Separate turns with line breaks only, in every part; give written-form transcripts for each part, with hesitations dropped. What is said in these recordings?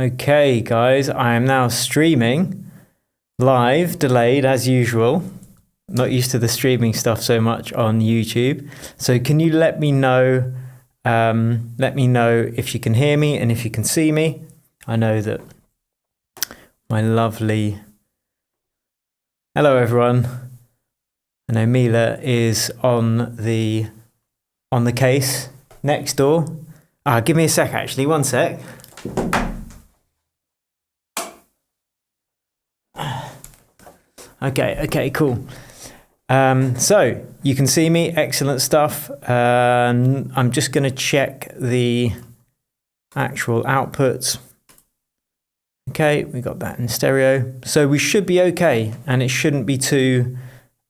Okay, guys, I am now streaming live, delayed as usual. Not used to the streaming stuff so much on YouTube. So can you let me know if you can hear me and if you can see me? I know that my lovely... Hello, everyone. I know Mila is on the case next door. Give me a sec, actually. One sec. Okay, cool. So you can see me, excellent stuff. I'm just going to check the actual outputs. Okay, we got that in stereo. So we should be okay, and it shouldn't be too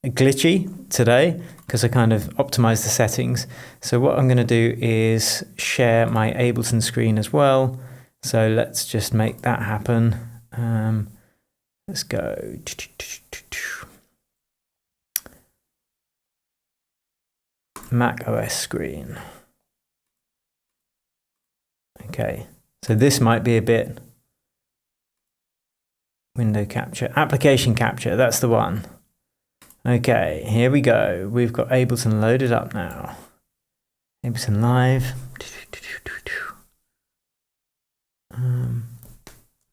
glitchy today because I kind of optimized the settings. So what I'm going to do is share my Ableton screen as well. So let's just make that happen. Let's go. Mac OS screen. Okay, so this might be a bit window capture, application capture, that's the one. Okay, here we go. We've got Ableton loaded up now. Ableton Live.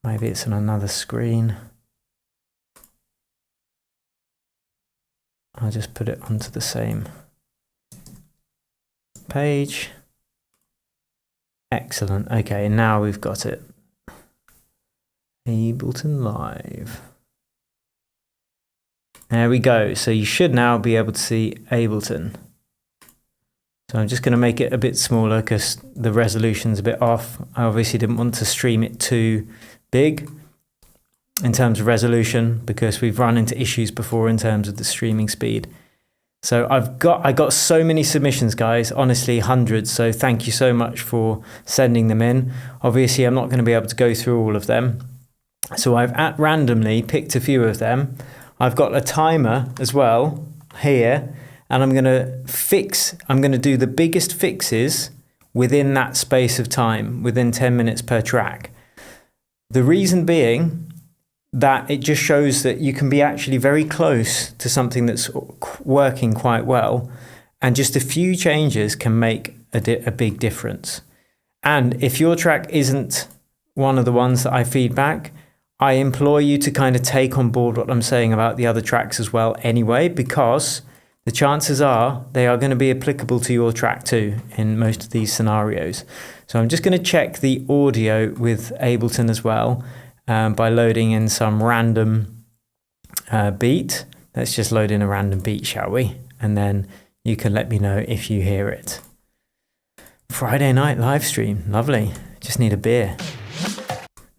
Maybe it's on another screen. I'll just put it onto the same page. Excellent. Okay, now we've got it. Ableton Live. There we go. So you should now be able to see Ableton. So I'm just going to make it a bit smaller because the resolution's a bit off. I obviously didn't want to stream it too big in terms of resolution because we've run into issues before in terms of the streaming speed. So I got so many submissions, guys, honestly, hundreds. So thank you so much for sending them in. Obviously, I'm not going to be able to go through all of them. So I've randomly picked a few of them. I've got a timer as well here, and I'm going to do the biggest fixes within that space of time, within 10 minutes per track. The reason being that it just shows that you can be actually very close to something that's working quite well, and just a few changes can make a big difference. And if your track isn't one of the ones that I feed back, I implore you to kind of take on board what I'm saying about the other tracks as well anyway, because the chances are they are going to be applicable to your track too in most of these scenarios. So I'm just going to check the audio with Ableton as well. By loading in some random beat. Let's just load in a random beat, shall we? And then you can let me know if you hear it. Friday night live stream, lovely. Just need a beer.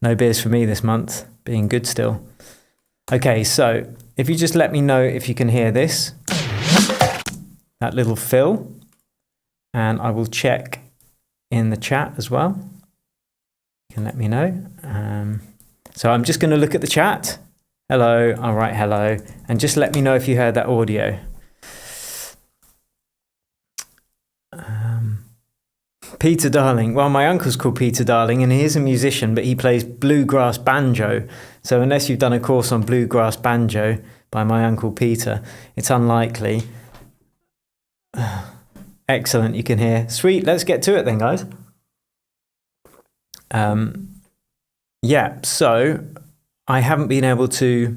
No beers for me this month, being good still. Okay, so if you just let me know if you can hear this, that little fill, and I will check in the chat as well. You can let me know. So I'm just going to look at the chat. Hello, all right, hello. And just let me know if you heard that audio. Peter Darling. Well, my uncle's called Peter Darling and he is a musician, but he plays bluegrass banjo. So unless you've done a course on bluegrass banjo by my uncle Peter, it's unlikely. Excellent, you can hear. Sweet, let's get to it then, guys. Yeah, so I haven't been able to,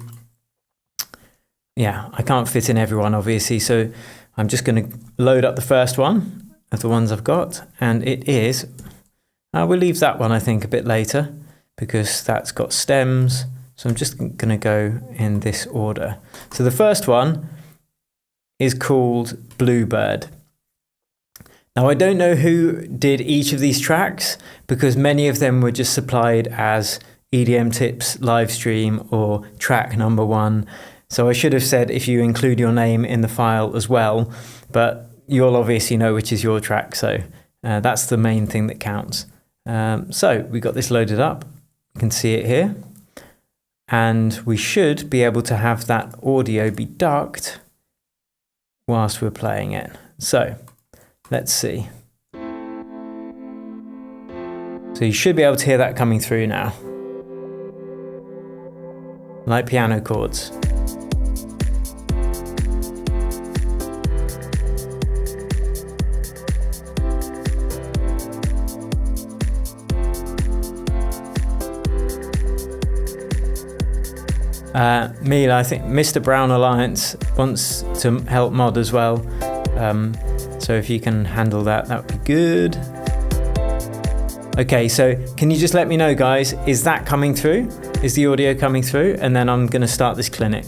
I can't fit in everyone, obviously. So I'm just going to load up the first one of the ones I've got. And it is, we'll leave that one, I think, a bit later because that's got stems. So I'm just going to go in this order. So the first one is called Bluebird. Now, I don't know who did each of these tracks because many of them were just supplied as EDM Tips live stream or track number 1. So I should have said if you include your name in the file as well, but you'll obviously know which is your track. So that's the main thing that counts. So we got this loaded up. You can see it here. And we should be able to have that audio be ducked whilst we're playing it. So let's see. So you should be able to hear that coming through now. like piano chords. Mila, I think Mr. Brown Alliance wants to help mod as well. So if you can handle that, that would be good. Okay, so can you just let me know, guys, is that coming through? Is the audio coming through? And then I'm gonna start this clinic.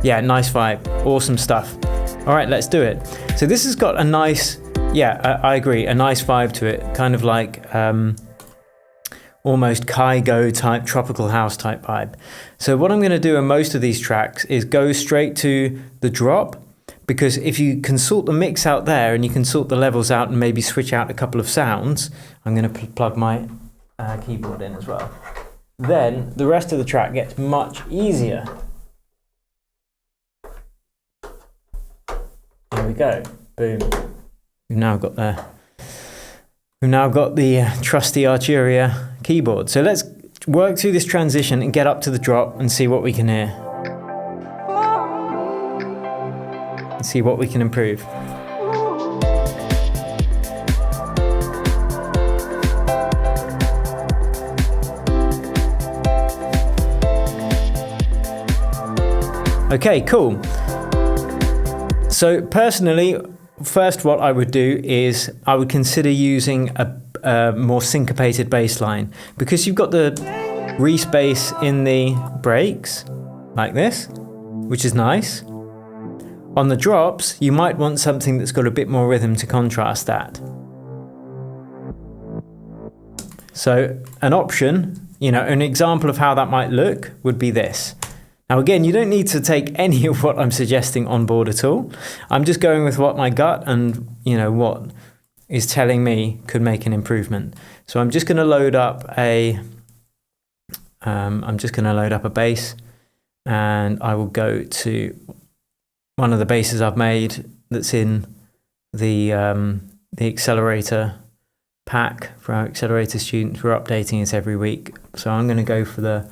Yeah, nice vibe, awesome stuff. All right, let's do it. So this has got a nice, yeah, I agree, a nice vibe to it, kind of like almost Kygo type, tropical house type vibe. So what I'm gonna do in most of these tracks is go straight to the drop, because if you can sort the mix out there and you can sort the levels out and maybe switch out a couple of sounds, I'm gonna plug my keyboard in as well. Then the rest of the track gets much easier. There we go, boom. We've now got the trusty Arturia keyboard. So let's work through this transition and get up to the drop and see what we can hear. And see what we can improve. Okay, cool. So personally, first what I would do is I would consider using a more syncopated bass line, because you've got the Reese bass in the breaks like this, which is nice. On the drops, you might want something that's got a bit more rhythm to contrast that. So an option, you know, an example of how that might look would be this. Now again, you don't need to take any of what I'm suggesting on board at all. I'm just going with what my gut and, you know, what is telling me could make an improvement. So I'm just going to load up a bass, and I will go to one of the basses I've made that's in the accelerator pack for our accelerator students. We're updating it every week. So I'm going to go for the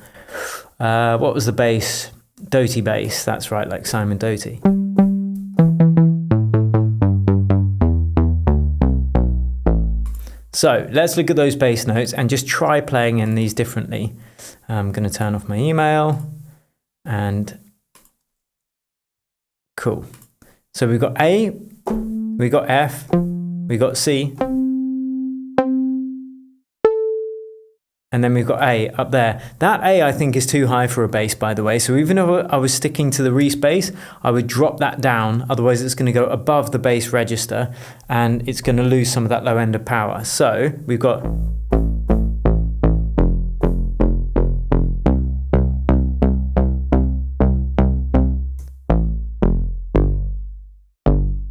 what was the bass? Doty bass, that's right, like Simon Doty. So let's look at those bass notes and just try playing in these differently. I'm going to turn off my email and cool. So we've got A, we got F, we got C, and then we've got A up there. That A I think is too high for a bass, by the way. So even if I was sticking to the Reese bass, I would drop that down. Otherwise it's going to go above the bass register and it's going to lose some of that low end of power. So we've got...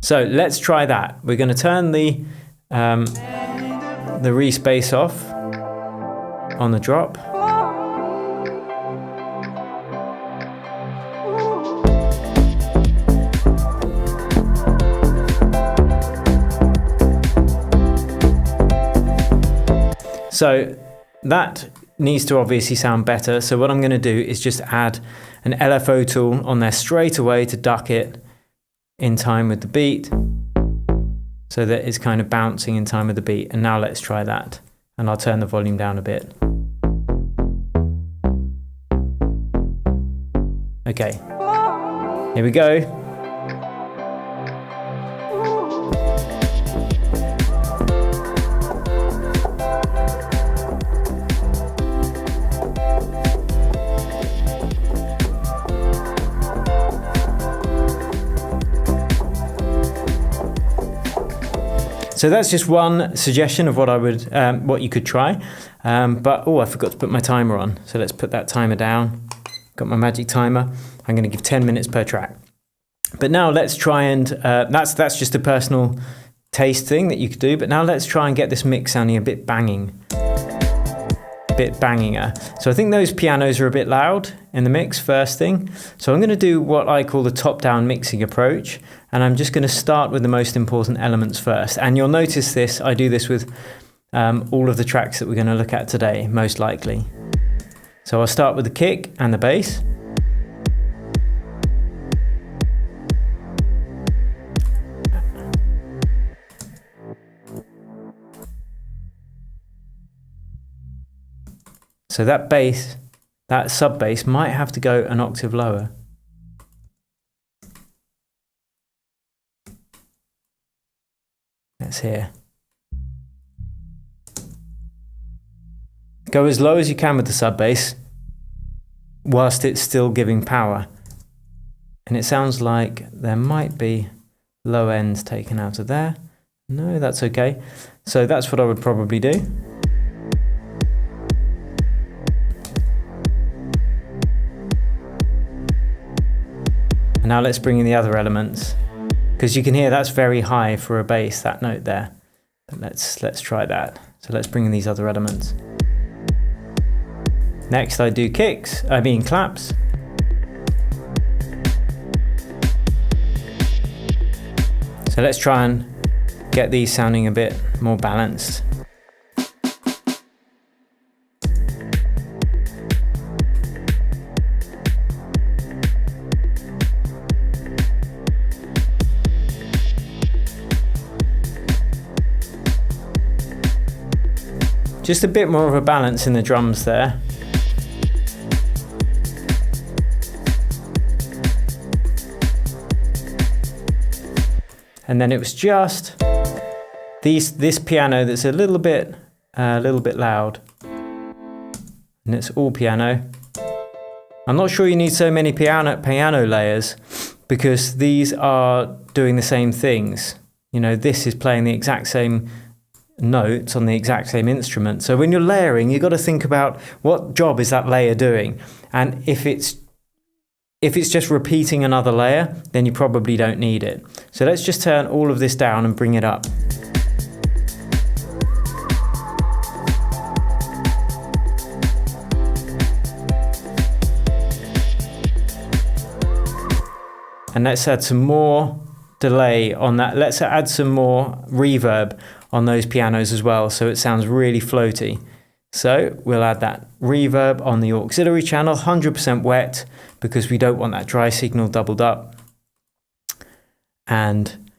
So let's try that. We're going to turn the Reese bass off on the drop. So that needs to obviously sound better. So what I'm going to do is just add an LFO tool on there straight away to duck it in time with the beat, so that it's kind of bouncing in time with the beat. And now let's try that. And I'll turn the volume down a bit. Okay, here we go. So that's just one suggestion of what I would, what you could try. But I forgot to put my timer on. So let's put that timer down. Got my magic timer. I'm going to give 10 minutes per track. But now let's try and that's just a personal taste thing that you could do. But now let's try and get this mix sounding a bit banginger. So I think those pianos are a bit loud in the mix, first thing. So I'm going to do what I call the top-down mixing approach, and I'm just going to start with the most important elements first. And you'll notice this, I do this with all of the tracks that we're going to look at today, most likely. So I'll start with the kick and the bass. So that bass, that sub bass might have to go an octave lower. Let's hear. Go as low as you can with the sub bass whilst it's still giving power. And it sounds like there might be low ends taken out of there. No, that's okay. So that's what I would probably do. And now let's bring in the other elements, because you can hear that's very high for a bass, that note there. But let's try that. So let's bring in these other elements. Next I do claps. So let's try and get these sounding a bit more balanced. Just a bit more of a balance in the drums there. And then it was just this piano that's a little bit loud. And it's all piano. I'm not sure you need so many piano layers, because these are doing the same things. You know, this is playing the exact same notes on the exact same instrument. So when you're layering, you've got to think about what job is that layer doing. And if it's just repeating another layer, then you probably don't need it. So let's just turn all of this down and bring it up. And let's add some more delay on that. Let's add some more reverb on those pianos as well, so it sounds really floaty. So we'll add that reverb on the auxiliary channel, 100% wet, because we don't want that dry signal doubled up. And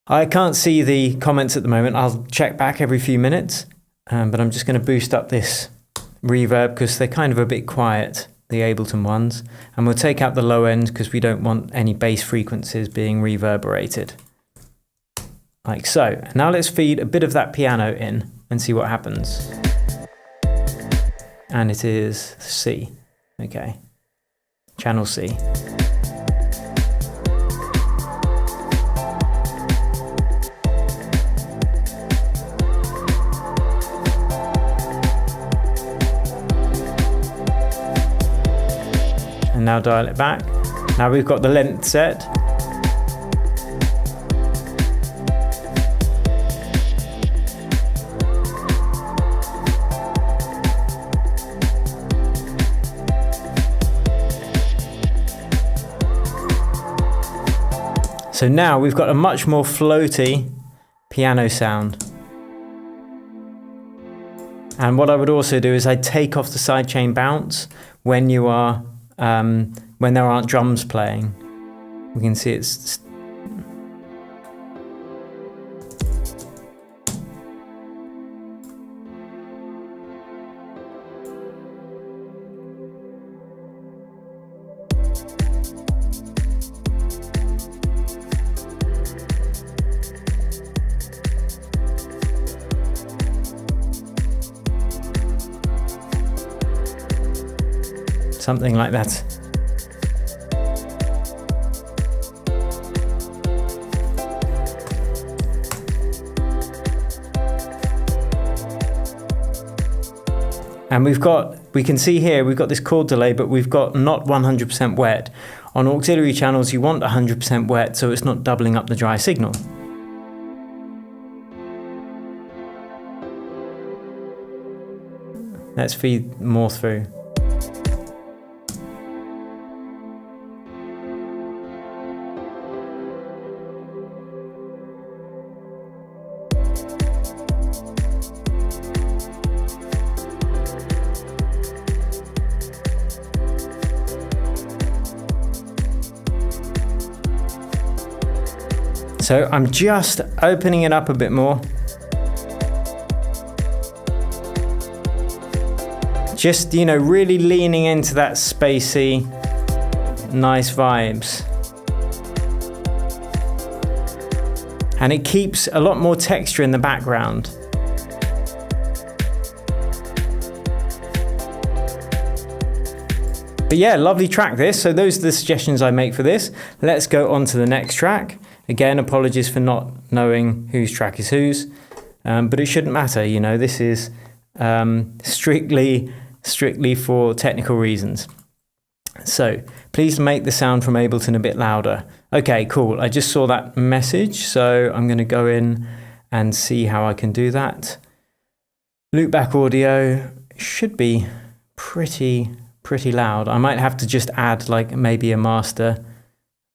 I can't see the comments at the moment. I'll check back every few minutes, but I'm just going to boost up this reverb because they're kind of a bit quiet, the Ableton ones. And we'll take out the low end because we don't want any bass frequencies being reverberated. Like so. Now let's feed a bit of that piano in and see what happens. And it is C. Okay. Channel C. And now dial it back. Now we've got the length set. So now we've got a much more floaty piano sound. And what I would also do is I'd take off the sidechain bounce when you are when there aren't drums playing. We can see it's something like that. And we can see here, we've got this chord delay, but we've got not 100% wet. On auxiliary channels, you want 100% wet, so it's not doubling up the dry signal. Let's feed more through. So I'm just opening it up a bit more. Just, you know, really leaning into that spacey, nice vibes. And it keeps a lot more texture in the background. But yeah, lovely track this. So those are the suggestions I make for this. Let's go on to the next track. Again, apologies for not knowing whose track is whose, but it shouldn't matter. You know, this is strictly for technical reasons. So please make the sound from Ableton a bit louder. Okay, cool. I just saw that message, so I'm going to go in and see how I can do that. Loopback audio should be pretty loud. I might have to just add like maybe a master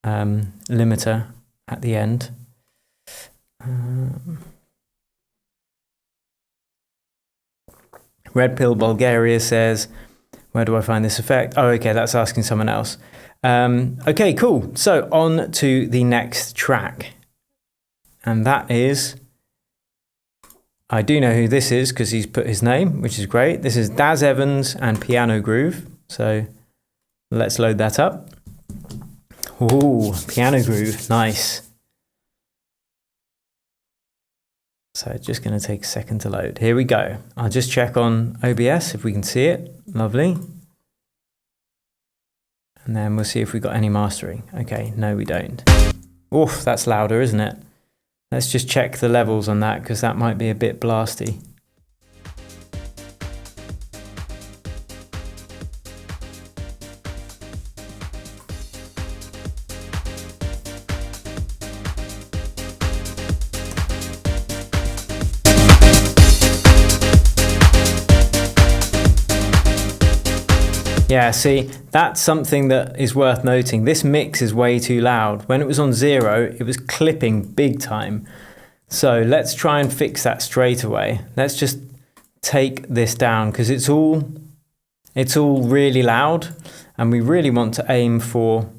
limiter at the end. Red Pill Bulgaria says, where do I find this effect? Oh, okay, that's asking someone else. Okay, cool. So on to the next track. And that is, I do know who this is because he's put his name, which is great. This is Daz Evans and Piano Groove. So let's load that up. Ooh, Piano Groove, nice. So just going to take a second to load. Here we go. I'll just check on OBS if we can see it. Lovely. And then we'll see if we've got any mastering. Okay, no we don't. Oof, that's louder, isn't it? Let's just check the levels on that because that might be a bit blasty. Yeah, see, that's something that is worth noting. This mix is way too loud. When it was on 0, it was clipping big time. So let's try and fix that straight away. Let's just take this down because it's all really loud, and we really want to aim for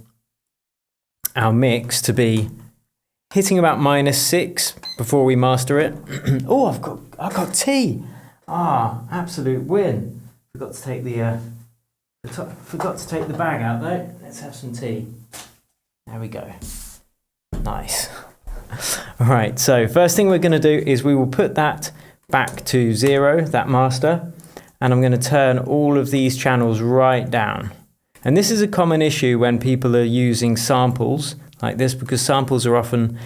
our mix to be hitting about -6 before we master it. Oh, I've got tea. Ah, absolute win. Forgot to take the bag out though. Let's have some tea. There we go. Nice. All right, so first thing we're going to do is we will put that back to 0, that master, and I'm going to turn all of these channels right down. And this is a common issue when people are using samples like this, because samples are often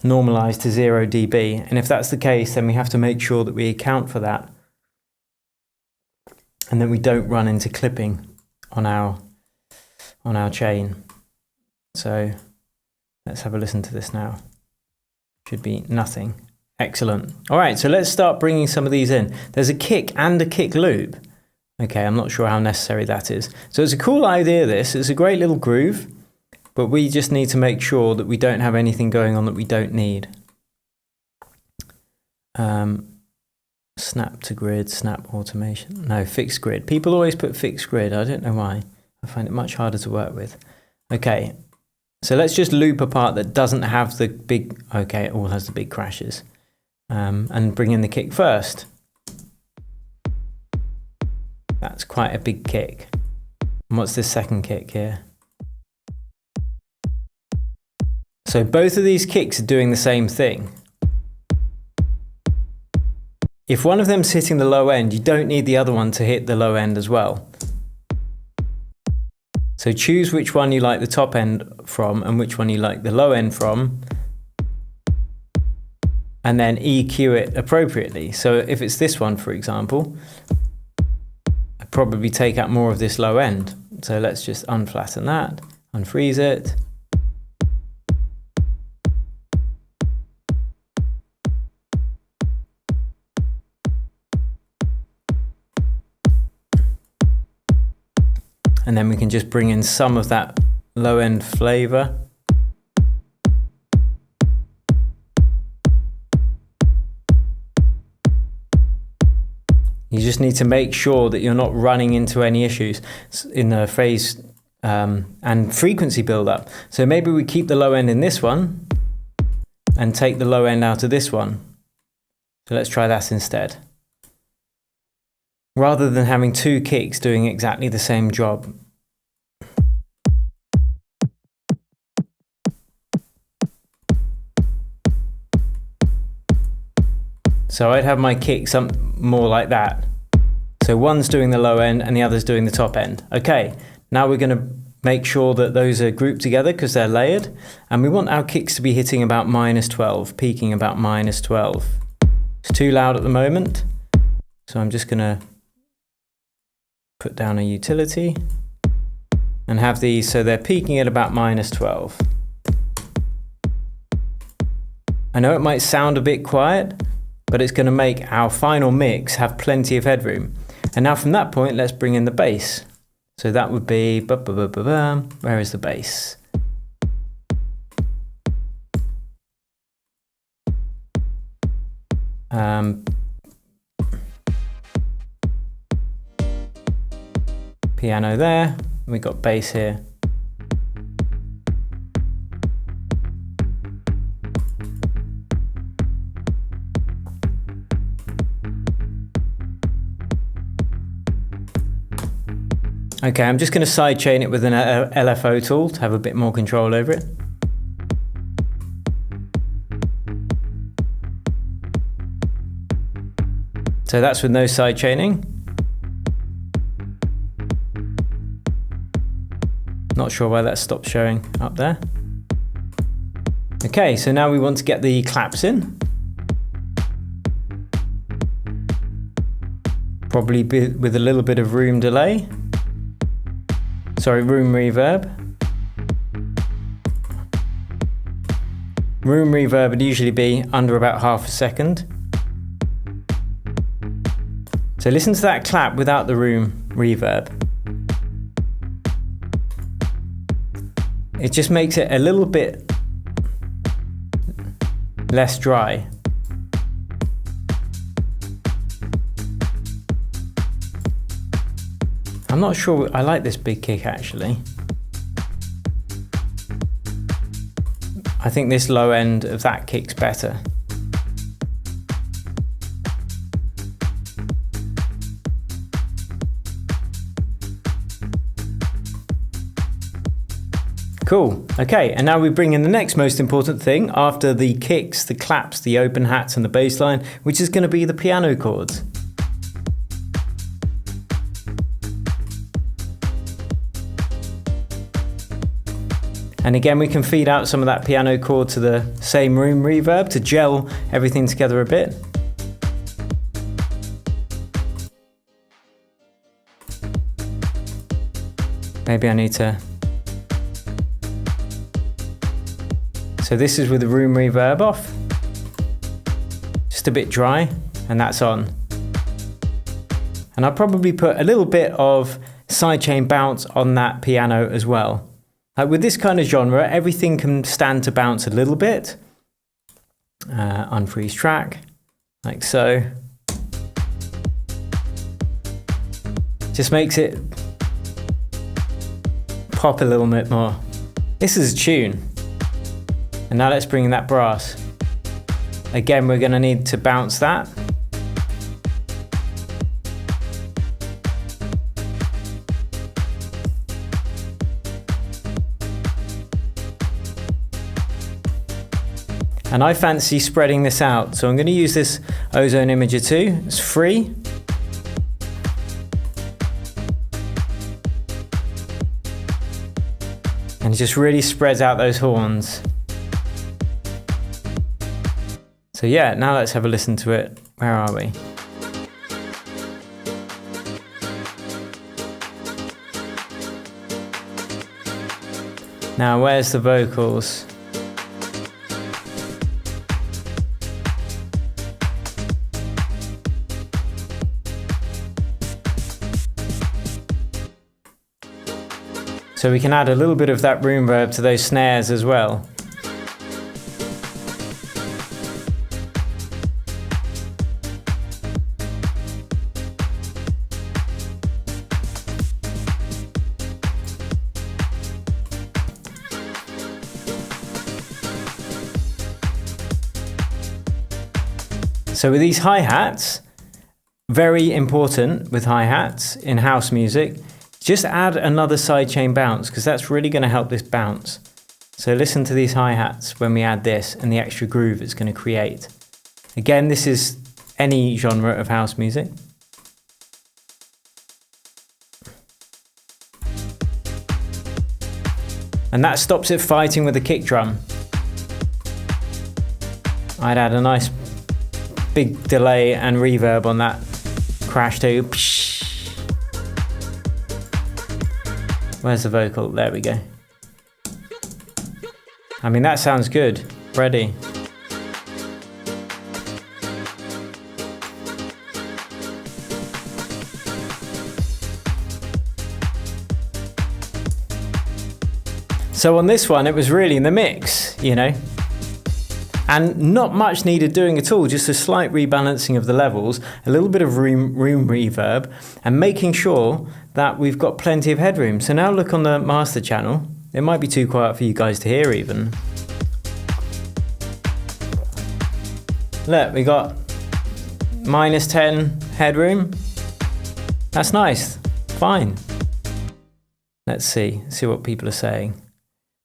normalized to 0 dB. And if that's the case, then we have to make sure that we account for that and that we don't run into clipping on our chain. So let's have a listen to this now. Should be nothing. Excellent. All right, so let's start bringing some of these in. There's a kick and a kick loop. Okay, I'm not sure how necessary that is. So it's a cool idea, this. It's a great little groove, but we just need to make sure that we don't have anything going on that we don't need. Snap to grid, snap automation. No, fixed grid. People always put fixed grid. I don't know why. I find it much harder to work with. Okay, so let's just loop a part that doesn't have the big, okay, it all has the big crashes. And bring in the kick first. That's quite a big kick. And what's this second kick here? So both of these kicks are doing the same thing. If one of them's hitting the low end, you don't need the other one to hit the low end as well. So choose which one you like the top end from and which one you like the low end from, and then EQ it appropriately. So if it's this one, for example, I'd probably take out more of this low end. So let's just unflatten that, unfreeze it. And then we can just bring in some of that low end flavor. You just need to make sure that you're not running into any issues in the phase and frequency buildup. So maybe we keep the low end in this one, and take the low end out of this one. So let's try that instead. Rather than having two kicks doing exactly the same job. So I'd have my kicks more like that. So one's doing the low end and the other's doing the top end. Okay, now we're going to make sure that those are grouped together because they're layered. And we want our kicks to be hitting about -12, peaking about -12. It's too loud at the moment. So I'm just going to put down a utility and have these so they're peaking at about -12. I know it might sound a bit quiet, but it's going to make our final mix have plenty of headroom. And now from that point, let's bring in the bass. So that would be, where is the bass? Piano there, we got bass here. Okay, I'm just going to sidechain it with an LFO tool to have a bit more control over it. So that's with no sidechaining. Not sure why that stopped showing up there. Okay, so now we want to get the claps in. Probably with a little bit of room delay. Sorry, room reverb. Room reverb would usually be under about half a second. So listen to that clap without the room reverb. It just makes it a little bit less dry. I'm not sure I like this big kick actually. I think this low end of that kick's better. Cool. Okay, and now we bring in the next most important thing after the kicks, the claps, the open hats and the bass line, which is going to be the piano chords. And again, we can feed out some of that piano chord to the same room reverb to gel everything together a bit. Maybe I need to... So this is with the room reverb off. Just a bit dry, and that's on. And I'll probably put a little bit of sidechain bounce on that piano as well. With this kind of genre, everything can stand to bounce a little bit. Unfreeze track, like so. Just makes it pop a little bit more. This is a tune. And now let's bring in that brass. Again, we're going to need to bounce that. And I fancy spreading this out. So I'm going to use this Ozone Imager 2. It's free. And it just really spreads out those horns. So yeah, now let's have a listen to it. Where are we? Now where's the vocals? So we can add a little bit of that room reverb to those snares as well. So with these hi-hats, very important with hi-hats in house music, just add another sidechain bounce, because that's really going to help this bounce. So listen to these hi-hats when we add this and the extra groove it's going to create. Again, this is any genre of house music. And that stops it fighting with the kick drum. I'd add a nice big delay and reverb on that crash too. Where's the vocal? There we go. I mean, that sounds good. Ready. So on this one, it was really in the mix, you know, and not much needed doing at all, just a slight rebalancing of the levels, a little bit of room reverb, and making sure that we've got plenty of headroom. So now look on the master channel. It might be too quiet for you guys to hear even. Look, we got -10 headroom. That's nice, fine. Let's see what people are saying.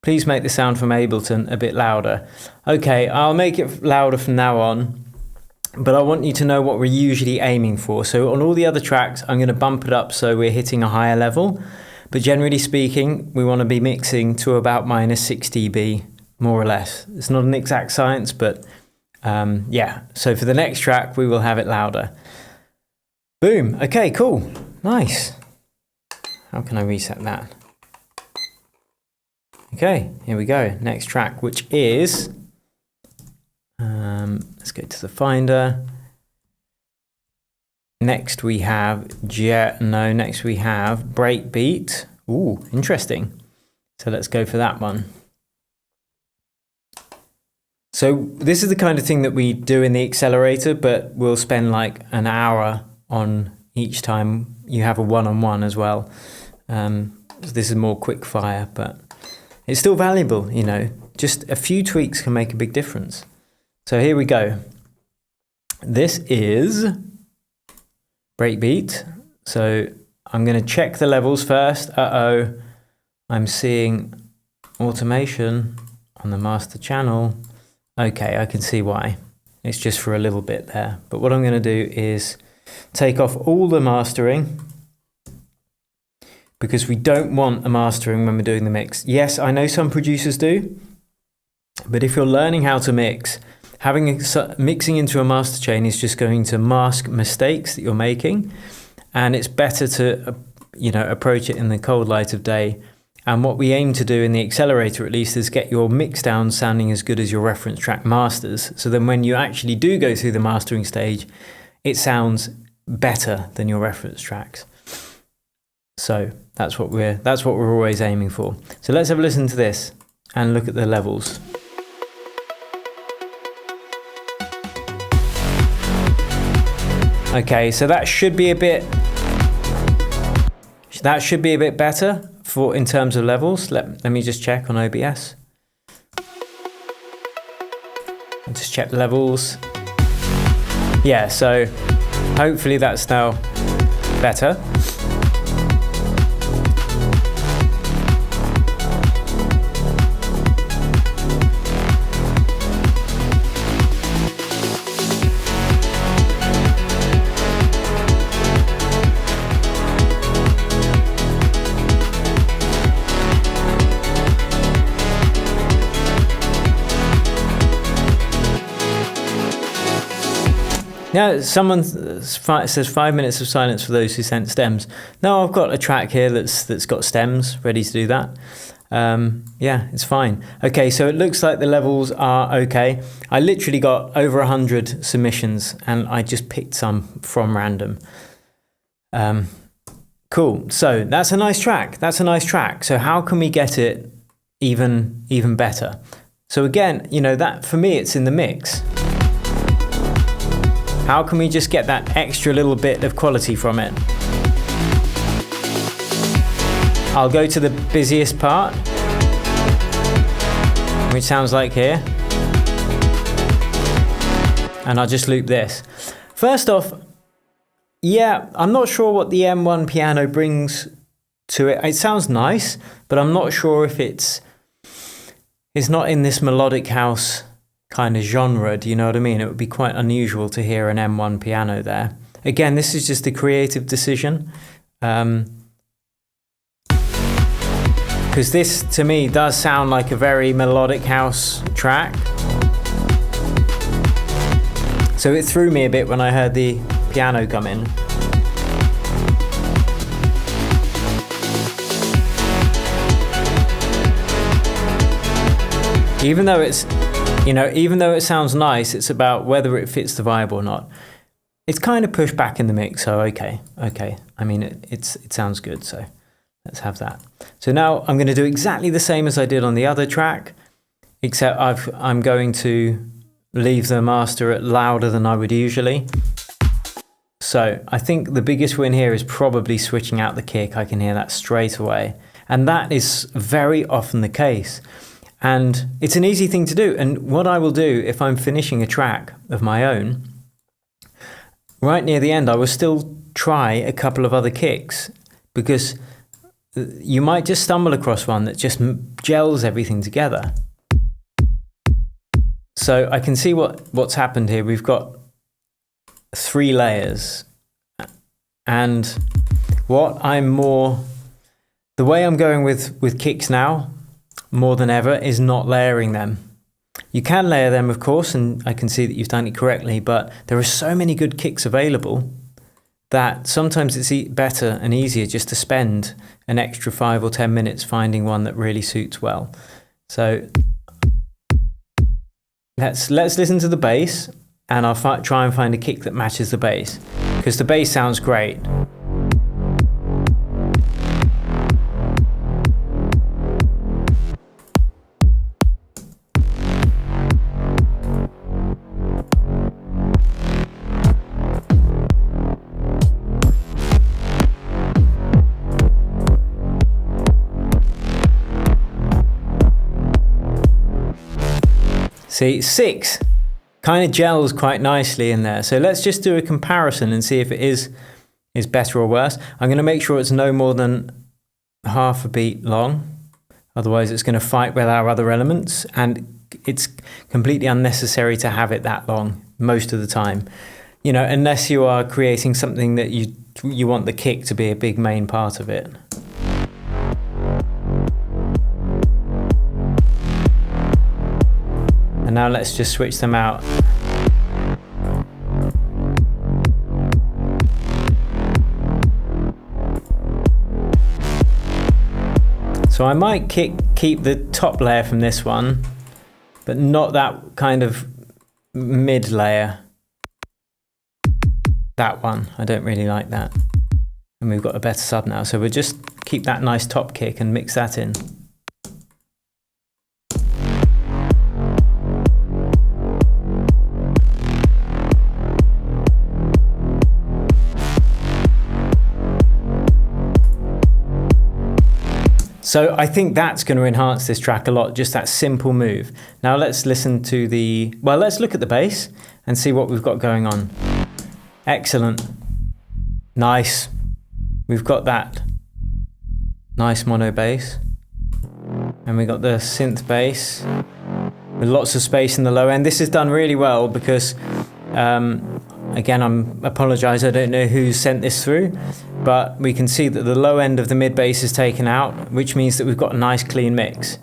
Please make the sound from Ableton a bit louder. Okay, I'll make it louder from now on, but I want you to know what we're usually aiming for. So on all the other tracks, I'm going to bump it up so we're hitting a higher level. But generally speaking, we want to be mixing to about -6 dB, more or less. It's not an exact science, but yeah. So for the next track, we will have it louder. Boom. Okay, cool. Nice. How can I reset that? Okay, here we go. Next track, which is, let's go to the Finder. Next we have, next we have Breakbeat. Ooh, interesting. So let's go for that one. So this is the kind of thing that we do in the accelerator, but we'll spend like an hour on each time you have a one-on-one as well. So this is more quick fire, but it's still valuable, you know. Just a few tweaks can make a big difference. So here we go. This is Breakbeat. So I'm going to check the levels first. Uh-oh, I'm seeing automation on the master channel. Okay, I can see why. It's just for a little bit there. But what I'm going to do is take off all the mastering, because we don't want a mastering when we're doing the mix. Yes, I know some producers do, but if you're learning how to mix, mixing into a master chain is just going to mask mistakes that you're making, and it's better to approach it in the cold light of day. And what we aim to do in the accelerator, at least, is get your mix down sounding as good as your reference track masters. So then when you actually do go through the mastering stage, it sounds better than your reference tracks. So that's what we're always aiming for. So let's have a listen to this and look at the levels. Okay, so that should be a bit better in terms of levels. Let me just check on OBS. I'll just check the levels. Yeah, so hopefully that's now better. Now, someone says 5 minutes of silence for those who sent stems. No, I've got a track here that's got stems ready to do that. Yeah, it's fine. Okay, so it looks like the levels are okay. I literally got over 100 submissions, and I just picked some from random. Cool. So that's a nice track. So how can we get it even better? So again, that for me, it's in the mix. How can we just get that extra little bit of quality from it? I'll go to the busiest part, which sounds like here. and I'll just loop this. First off, yeah, I'm not sure what the M1 piano brings to it. It sounds nice, but I'm not sure if it's not in this melodic house kind of genre. Do you know what I mean? It would be quite unusual to hear an M1 piano there. Again, this is just a creative decision. Because this, to me, does sound like a very melodic house track. So it threw me a bit when I heard the piano come in. Even though it's, even though it sounds nice, it's about whether it fits the vibe or not. It's kind of pushed back in the mix, so okay. I mean, it sounds good, so let's have that. So now I'm going to do exactly the same as I did on the other track, except I'm going to leave the master at louder than I would usually. So I think the biggest win here is probably switching out the kick. I can hear that straight away. And that is very often the case. And it's an easy thing to do. And what I will do if I'm finishing a track of my own, right near the end, I will still try a couple of other kicks, because you might just stumble across one that just gels everything together. So I can see what's happened here. We've got 3 layers, and the way I'm going with kicks now more than ever is not layering them. You can layer them, of course, and I can see that you've done it correctly, but there are so many good kicks available that sometimes it's better and easier just to spend an extra 5 or 10 minutes finding one that really suits well. So let's listen to the bass, and I'll try and find a kick that matches the bass, because the bass sounds great. See, 6 kind of gels quite nicely in there. So let's just do a comparison and see if it is better or worse. I'm going to make sure it's no more than half a beat long. Otherwise it's going to fight with our other elements, and it's completely unnecessary to have it that long most of the time. Unless you are creating something that you want the kick to be a big main part of it. And now let's just switch them out. So I might keep the top layer from this one, but not that kind of mid layer. That one, I don't really like that. And we've got a better sub now, so we'll just keep that nice top kick and mix that in. So I think that's going to enhance this track a lot, just that simple move. Now let's listen to let's look at the bass and see what we've got going on. Excellent. Nice. We've got that nice mono bass. And we got the synth bass with lots of space in the low end. This is done really well because, again, I apologise, I don't know who sent this through, but we can see that the low end of the mid bass is taken out, which means that we've got a nice clean mix.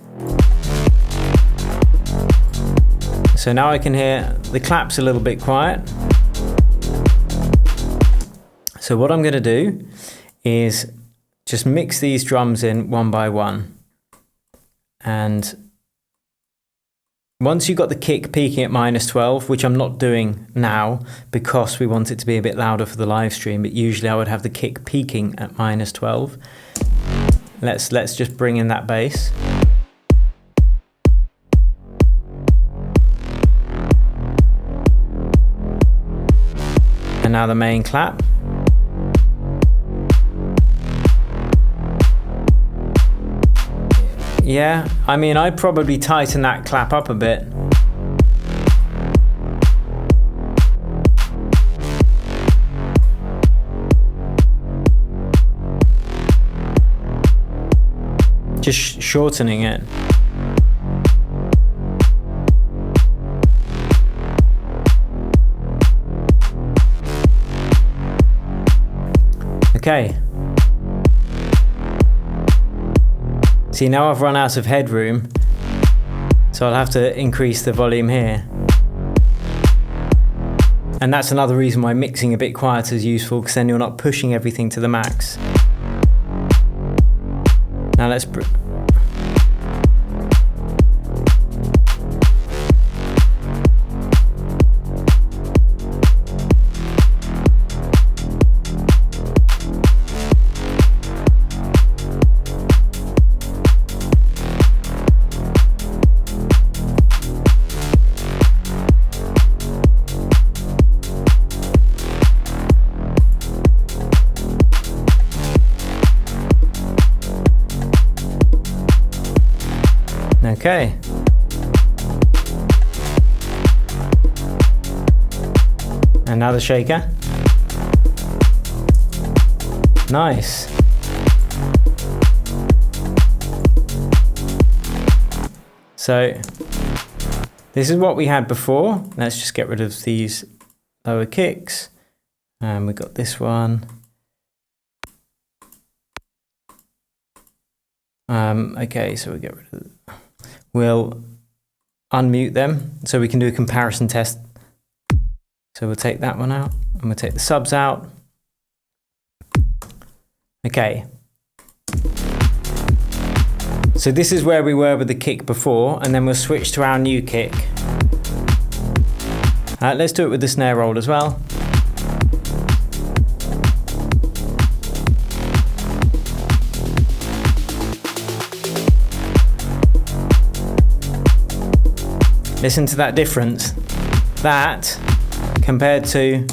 So now I can hear the claps a little bit quiet. So what I'm going to do is just mix these drums in one by one. And once you've got the kick peaking at -12, which I'm not doing now because we want it to be a bit louder for the live stream, but usually I would have the kick peaking at -12. Let's just bring in that bass. And now the main clap. Yeah, I mean, I'd probably tighten that clap up a bit. just shortening it. Okay. See, now I've run out of headroom, so I'll have to increase the volume here. And that's another reason why mixing a bit quieter is useful, because then you're not pushing everything to the max. Now let's... Okay. And now the shaker. Nice. So this is what we had before. Let's just get rid of these lower kicks. And we've got this one. Okay, so we get rid of it. We'll unmute them so we can do a comparison test. So we'll take that one out and we'll take the subs out. Okay. So this is where we were with the kick before, and then we'll switch to our new kick. Let's do it with the snare roll as well. Listen to that difference. That compared to...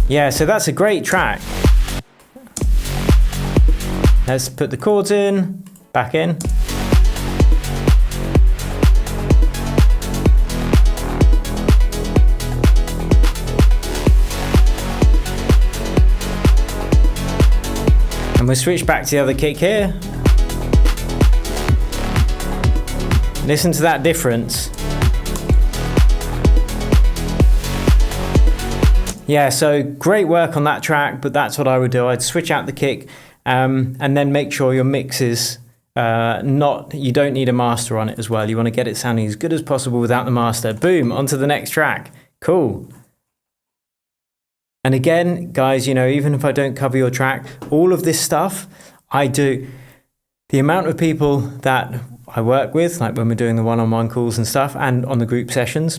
Yeah, so that's a great track. Let's put the chords in, back in. And we'll switch back to the other kick here. Listen to that difference. Yeah, so great work on that track, but that's what I would do. I'd switch out the kick and then make sure your mix is you don't need a master on it as well. You want to get it sounding as good as possible without the master. Boom, onto the next track. Cool. And again, guys, you know, even if I don't cover your track, all of this stuff I do. The amount of people that I work with, like when we're doing the one-on-one calls and stuff, and on the group sessions,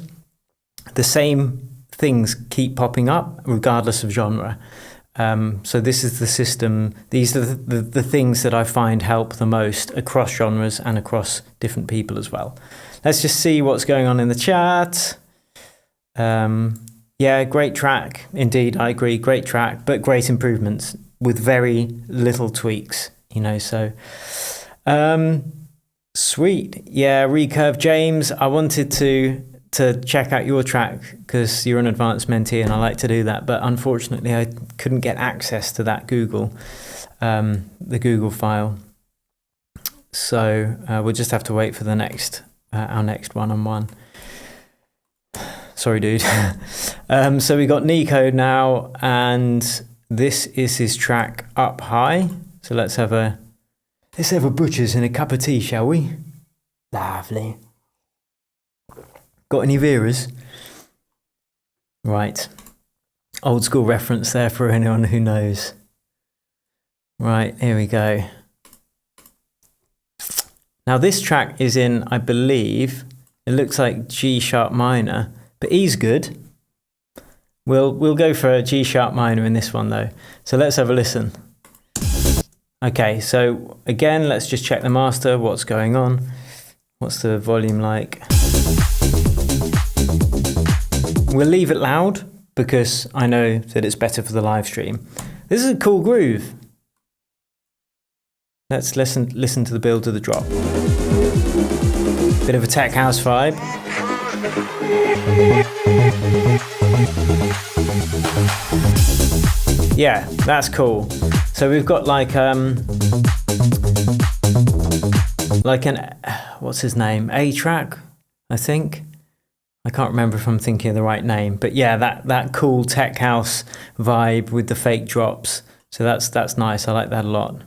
the same things keep popping up regardless of genre. So this is the system. These are the things that I find help the most across genres and across different people as well. Let's just see what's going on in the chat. Yeah, great track. Indeed, I agree. Great track, but great improvements with very little tweaks, you know, so... Sweet. Yeah, Recurve James, I wanted to check out your track because you're an advanced mentee and I like to do that, but unfortunately I couldn't get access to that the Google file. So we'll just have to wait for the next our next one-on-one. Sorry, dude. So we got Nico now, and this is his track Up High. So let's have a butchers and a cup of tea, shall we? Lovely. Got any Veras? Right. Old school reference there for anyone who knows. Right, here we go. Now this track is in, I believe, it looks like G sharp minor, but E's good. We'll go for a G sharp minor in this one though. So let's have a listen. Okay, so again, let's just check the master, what's going on. What's the volume like? We'll leave it loud because I know that it's better for the live stream. This is a cool groove. Let's listen to the build of the drop. Bit of a tech house vibe. Yeah, that's cool. So we've got like an what's his name? A-Track, I think. I can't remember if I'm thinking of the right name, but yeah, that cool tech house vibe with the fake drops. So that's nice. I like that a lot.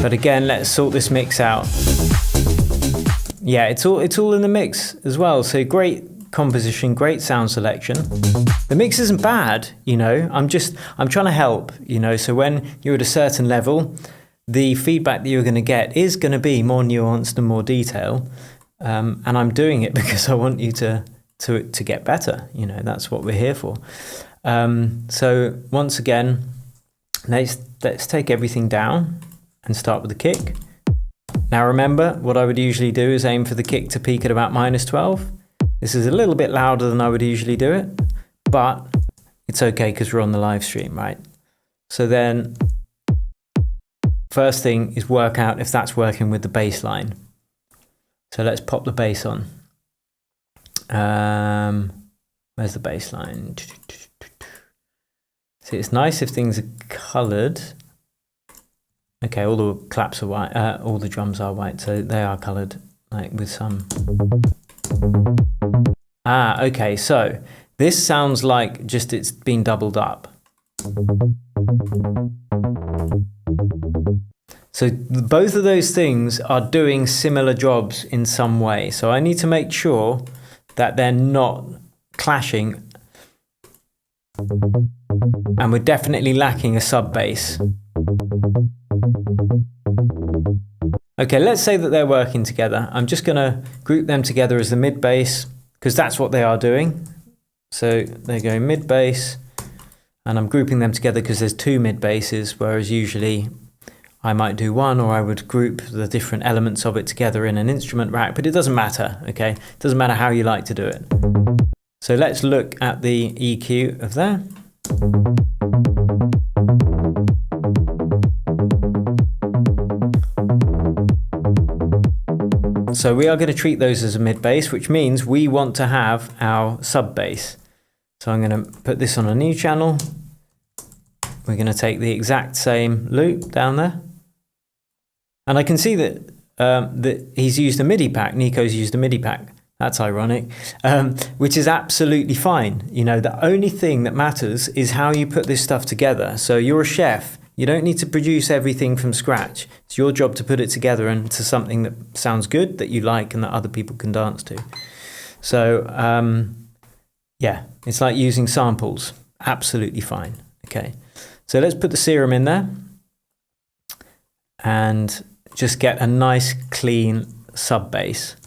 But again, let's sort this mix out. Yeah, it's all in the mix as well. So great composition, great sound selection. The mix isn't bad, you know. I'm trying to help, you know. So when you're at a certain level, the feedback that you're going to get is going to be more nuanced and more detail. And I'm doing it because I want you to get better. You know, that's what we're here for. So once again, let's take everything down and start with the kick. Now remember, what I would usually do is aim for the kick to peak at about -12. This is a little bit louder than I would usually do it, but it's okay because we're on the live stream, right? So then, first thing is work out if that's working with the bass line. So let's pop the bass on. Where's the bass line? See, it's nice if things are coloured. Okay, all the claps are white, all the drums are white, so they are coloured, like with some. Okay, so this sounds like just it's been doubled up. So both of those things are doing similar jobs in some way. So I need to make sure that they're not clashing. And we're definitely lacking a sub bass. Okay, let's say that they're working together. I'm just going to group them together as the mid bass because that's what they are doing. So they're going mid bass, and I'm grouping them together because there's two mid basses, whereas usually I might do one, or I would group the different elements of it together in an instrument rack, but it doesn't matter, okay? It doesn't matter how you like to do it. So let's look at the EQ of that. So we are going to treat those as a mid bass, which means we want to have our sub bass. So I'm going to put this on a new channel. We're going to take the exact same loop down there. And I can see that that he's used a MIDI pack. Nico's used a MIDI pack. That's ironic, which is absolutely fine. You know, the only thing that matters is how you put this stuff together. So you're a chef. You don't need to produce everything from scratch. It's your job to put it together into something that sounds good, that you like, and that other people can dance to. So, yeah, it's like using samples. Absolutely fine. Okay, so let's put the serum in there and just get a nice, clean sub bass.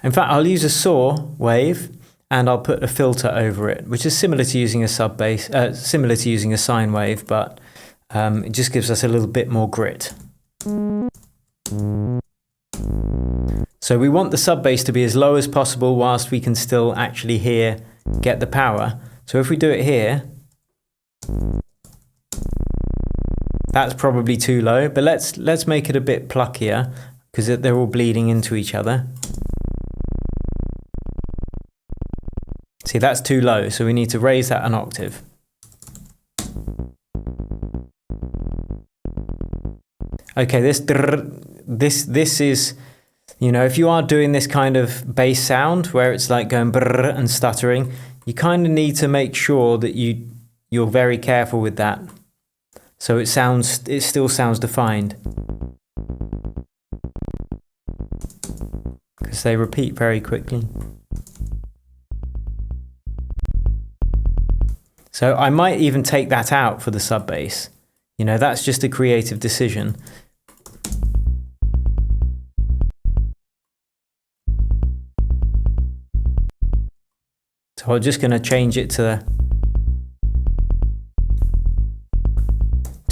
In fact, I'll use a saw wave and I'll put a filter over it, which is similar to using a sub bass, similar to using a sine wave, but it just gives us a little bit more grit. So we want the sub bass to be as low as possible whilst we can still actually get the power. So if we do it here, that's probably too low, but let's make it a bit pluckier because they're all bleeding into each other. See, that's too low, so we need to raise that an octave. Okay, this is, you know, if you are doing this kind of bass sound where it's like going brrr and stuttering, you kind of need to make sure that you're very careful with that, so it still sounds defined, because they repeat very quickly. So I might even take that out for the sub bass. You know, that's just a creative decision. So I'm just going to change it to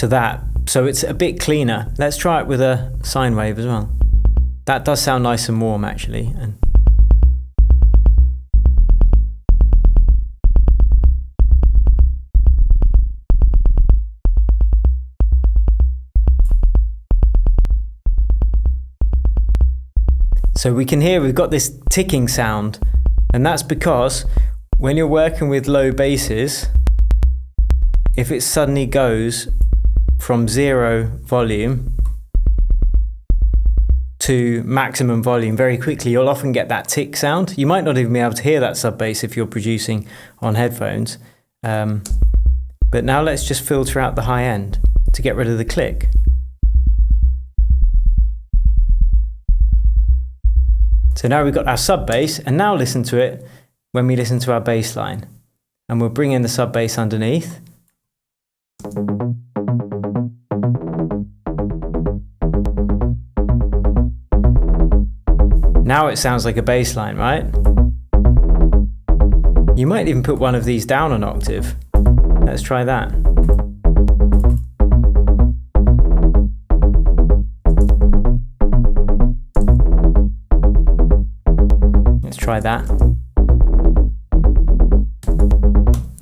that. So it's a bit cleaner. Let's try it with a sine wave as well. That does sound nice and warm, actually. So we can hear we've got this ticking sound, and that's because when you're working with low basses, if it suddenly goes from 0 volume to maximum volume very quickly, you'll often get that tick sound. You might not even be able to hear that sub bass if you're producing on headphones. But now let's just filter out the high end to get rid of the click. So now we've got our sub bass, and now listen to it when we listen to our bass line. And we'll bring in the sub bass underneath. Now it sounds like a bass line, right? You might even put one of these down an octave. Let's try that. Let's try that.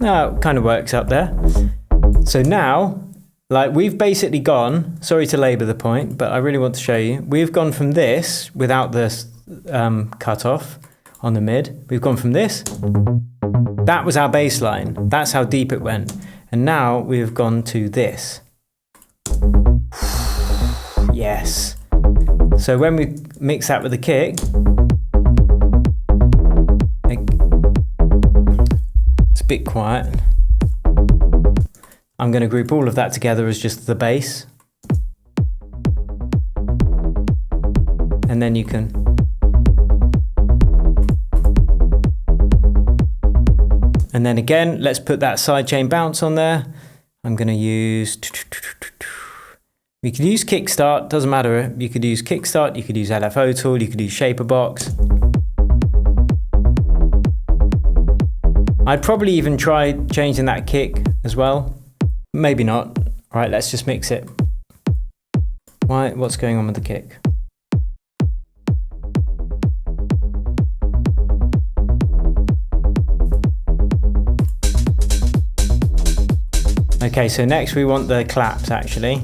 Now it kind of works up there. So now, like, we've basically gone, sorry to labour the point, but I really want to show you. We've gone from this, without this cut off on the mid, we've gone from this. That was our bass line. That's how deep it went. And now we've gone to this. Yes. So when we mix that with the kick, it's a bit quiet. I'm going to group all of that together as just the bass. And then you can and then again, let's put that sidechain bounce on there. I'm going to use, we could use Kickstart, doesn't matter. You could use Kickstart, you could use LFO Tool, you could use Shaperbox. I'd probably even try changing that kick as well. Maybe not. All right, let's just mix it. What's going on with the kick? Okay, so next we want the claps actually.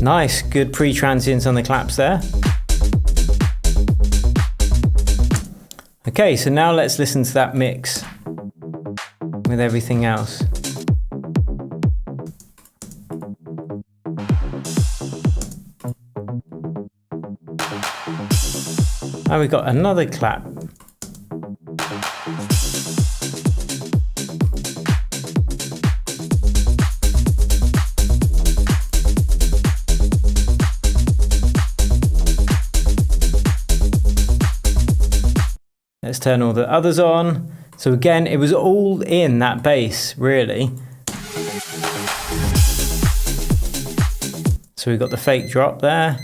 Nice, good pre-transients on the claps there. Okay, so now let's listen to that mix with everything else. Now we've got another clap. Let's turn all the others on. So again, it was all in that bass, really. So we've got the fake drop there.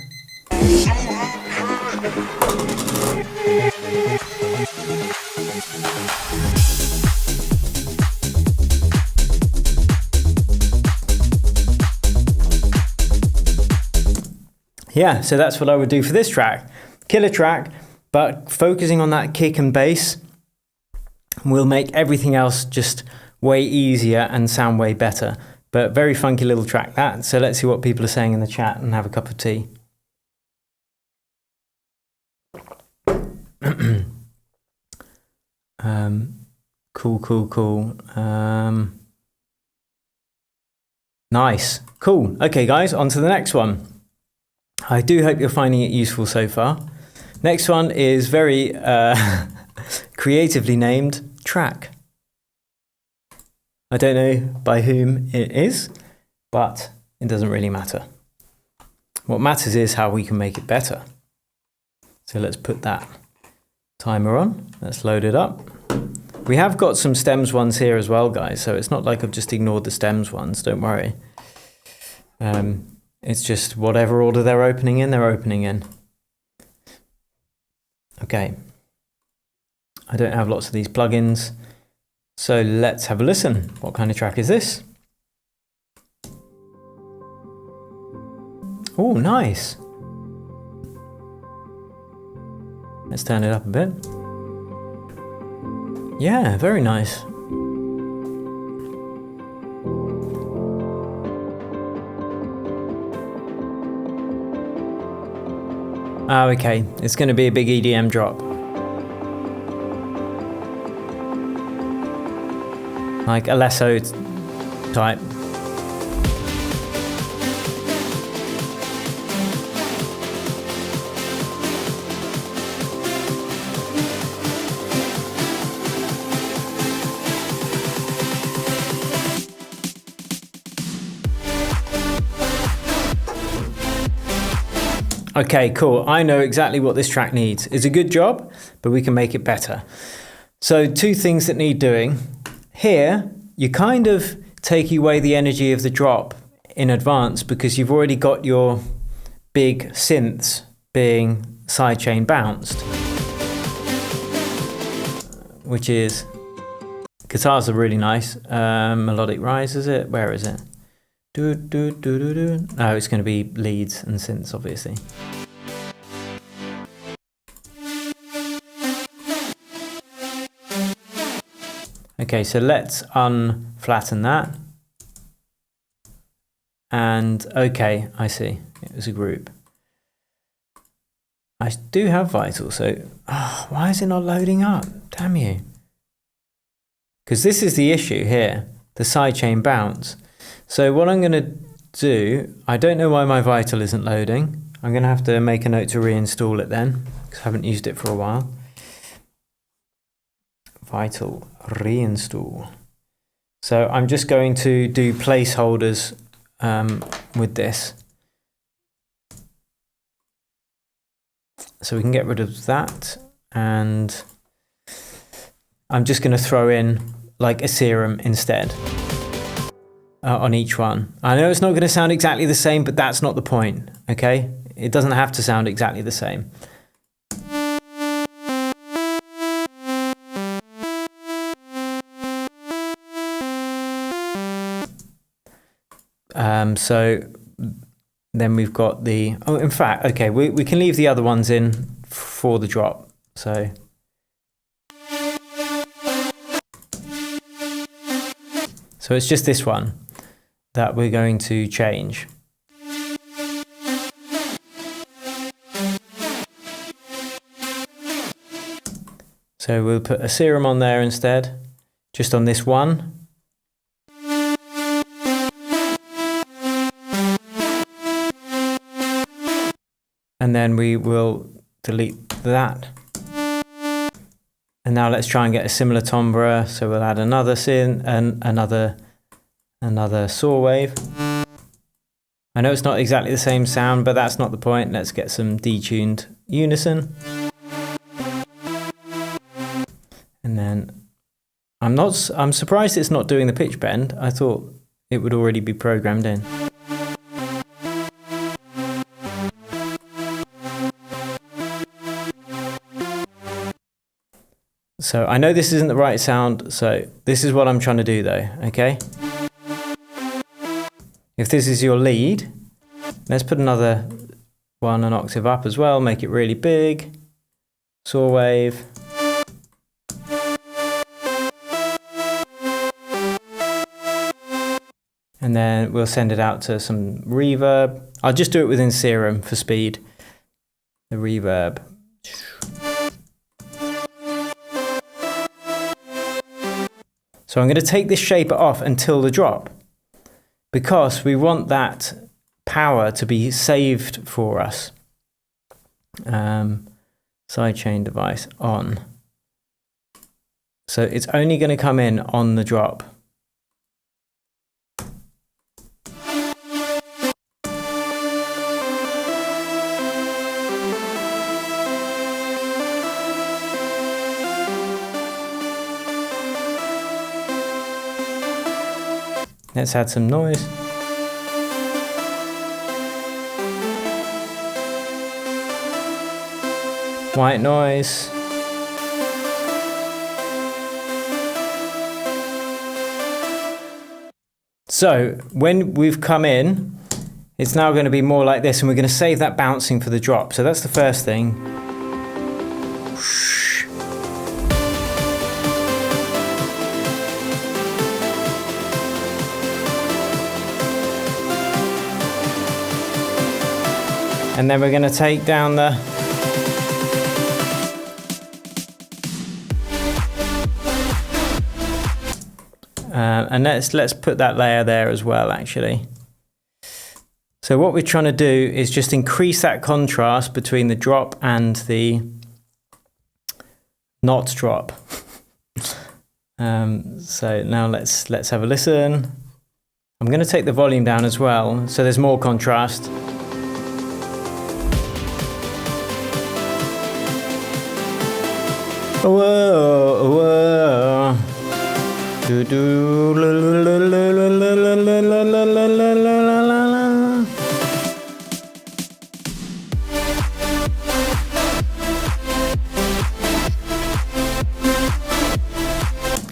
Yeah, so that's what I would do for this track. Killer track, but focusing on that kick and bass will make everything else just way easier and sound way better. But very funky little track that. So let's see what people are saying in the chat and have a cup of tea. Cool. Nice. Cool. Okay, guys, on to the next one. I do hope you're finding it useful so far. Next one is very creatively named Track. I don't know by whom it is, but it doesn't really matter. What matters is how we can make it better. So let's put that timer on. Let's load it up. We have got some stems ones here as well, guys, so it's not like I've just ignored the stems ones, don't worry. It's just whatever order they're opening in, they're opening in. Okay. I don't have lots of these plugins, so let's have a listen. What kind of track is this? Oh, nice. Let's turn it up a bit. Yeah, very nice. Oh, okay, it's going to be a big EDM drop. like Alesso type. Okay, cool. I know exactly what this track needs. It's a good job, but we can make it better. So 2 things that need doing. Here, you kind of take away the energy of the drop in advance because you've already got your big synths being sidechain bounced, which is, guitars are really nice. Melodic rise, is it? Where is it? Do, do, do, do, do. Oh, it's going to be leads and synths, obviously. Okay, so let's unflatten that. And okay, I see. It was a group. I do have Vital, so why is it not loading up? Damn you. Because this is the issue here, the sidechain bounce. So what I'm going to do, I don't know why my Vital isn't loading. I'm going to have to make a note to reinstall it then, because I haven't used it for a while. Vital reinstall. So I'm just going to do placeholders with this. So we can get rid of that. And I'm just going to throw in like a serum instead. On each one. I know it's not going to sound exactly the same, but that's not the point, okay? It doesn't have to sound exactly the same. So then we've got the, oh, in fact, okay, we can leave the other ones in for the drop. So it's just this one that we're going to change. So we'll put a serum on there instead, just on this one. And then we will delete that. And now let's try and get a similar timbre. So we'll add another synth and another saw wave. I know it's not exactly the same sound, but that's not the point. Let's get some detuned unison. And then I'm surprised it's not doing the pitch bend. I thought it would already be programmed in. So I know this isn't the right sound, so this is what I'm trying to do though, okay? If this is your lead, let's put another one an octave up as well, make it really big. Saw wave. And then we'll send it out to some reverb. I'll just do it within Serum for speed. The reverb. So I'm going to take this shaper off until the drop, because we want that power to be saved for us. Sidechain device on. So it's only going to come in on the drop. Let's add some noise. White noise. So when we've come in, it's now going to be more like this, and we're going to save that bouncing for the drop. So that's the first thing. And then we're going to take down the And let's put that layer there as well, actually. So what we're trying to do is just increase that contrast between the drop and the not drop. So now let's have a listen. I'm going to take the volume down as well, so there's more contrast. Whoa, whoa. Do do la la la la la la la la la la la.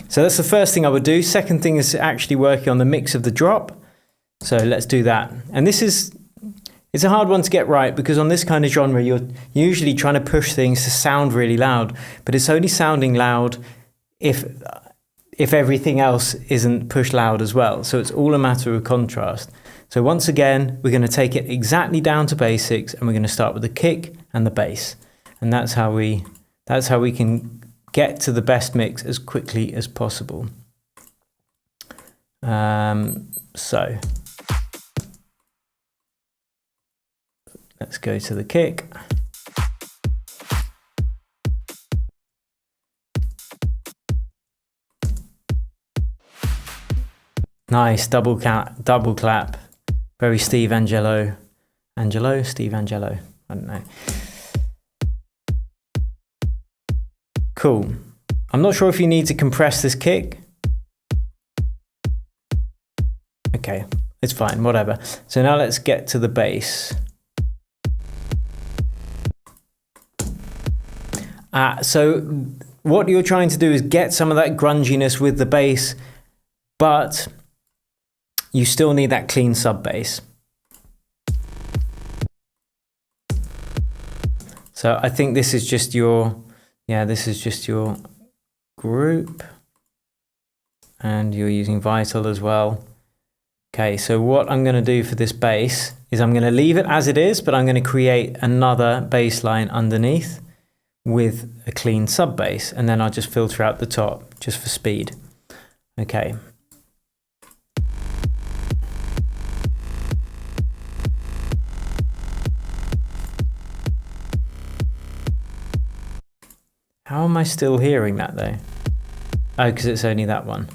So that's the first thing I would do. Second thing is actually working on the mix of the drop. So let's do that. And it's a hard one to get right, because on this kind of genre, you're usually trying to push things to sound really loud, but it's only sounding loud if everything else isn't pushed loud as well. So it's all a matter of contrast. So once again, we're going to take it exactly down to basics, and we're going to start with the kick and the bass. And that's how we can get to the best mix as quickly as possible. So let's go to the kick. Nice, double clap. Very Steve Angelo. Steve Angelo, I don't know. Cool. I'm not sure if you need to compress this kick. Okay, it's fine, whatever. So now let's get to the bass. So what you're trying to do is get some of that grunginess with the bass, but you still need that clean sub bass. So I think this is just your, this is just your group, and you're using Vital as well. Okay, so what I'm going to do for this bass is I'm going to leave it as it is, but I'm going to create another bass line underneath with a clean sub bass, and then I'll just filter out the top just for speed. Okay. How am I still hearing that though? Oh, because it's only that one.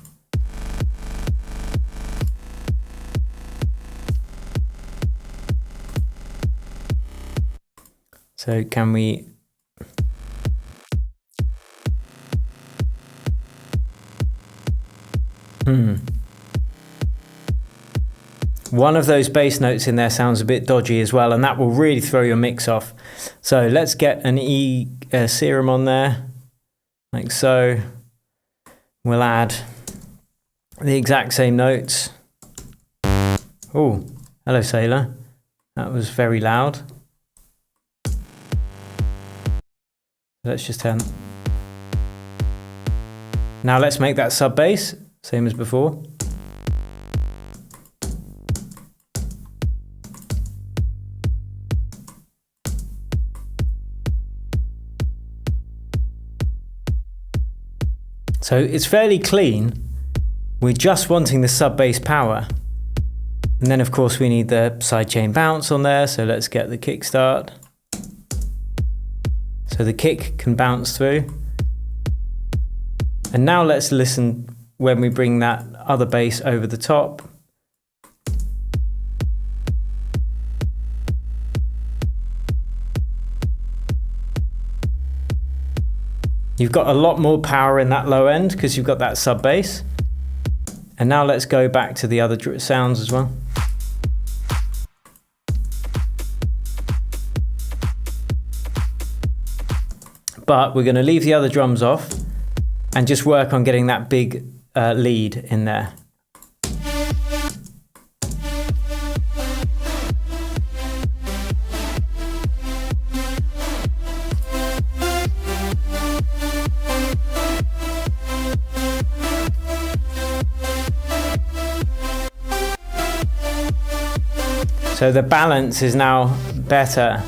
So can we... One of those bass notes in there sounds a bit dodgy as well, and that will really throw your mix off. So let's get an E serum on there, like so. We'll add the exact same notes. Oh, hello Sailor. That was very loud. Let's just turn. Now let's make that sub bass, same as before. So it's fairly clean. We're just wanting the sub bass power. And then of course we need the sidechain bounce on there. So let's get the kick start. So the kick can bounce through. And now let's listen when we bring that other bass over the top. You've got a lot more power in that low end because you've got that sub bass. And now let's go back to the other sounds as well. But we're going to leave the other drums off and just work on getting that big lead in there. So the balance is now better.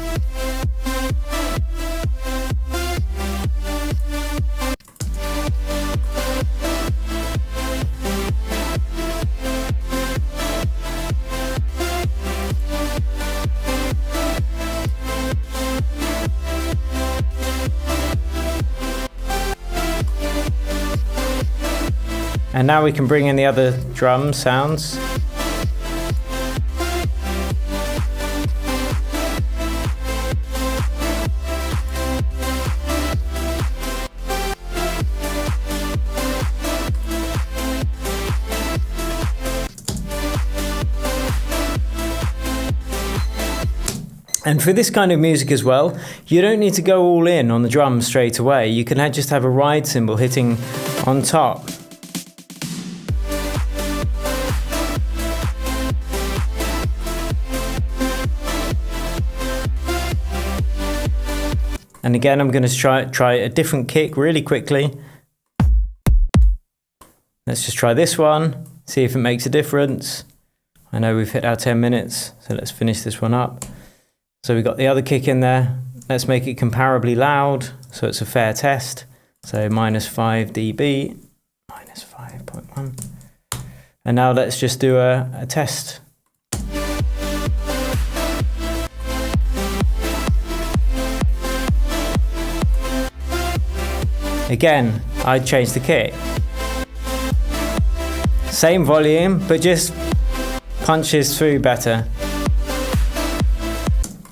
And now we can bring in the other drum sounds. And for this kind of music as well, you don't need to go all in on the drums straight away. You can just have a ride cymbal hitting on top. And again, I'm going to try a different kick really quickly. Let's just try this one, see if it makes a difference. I know we've hit our 10 minutes, so let's finish this one up. So we've got the other kick in there. Let's make it comparably loud, so it's a fair test. So -5 dB, -5.1. And now let's just do a test. Again, I'd change the kick. Same volume, but just punches through better.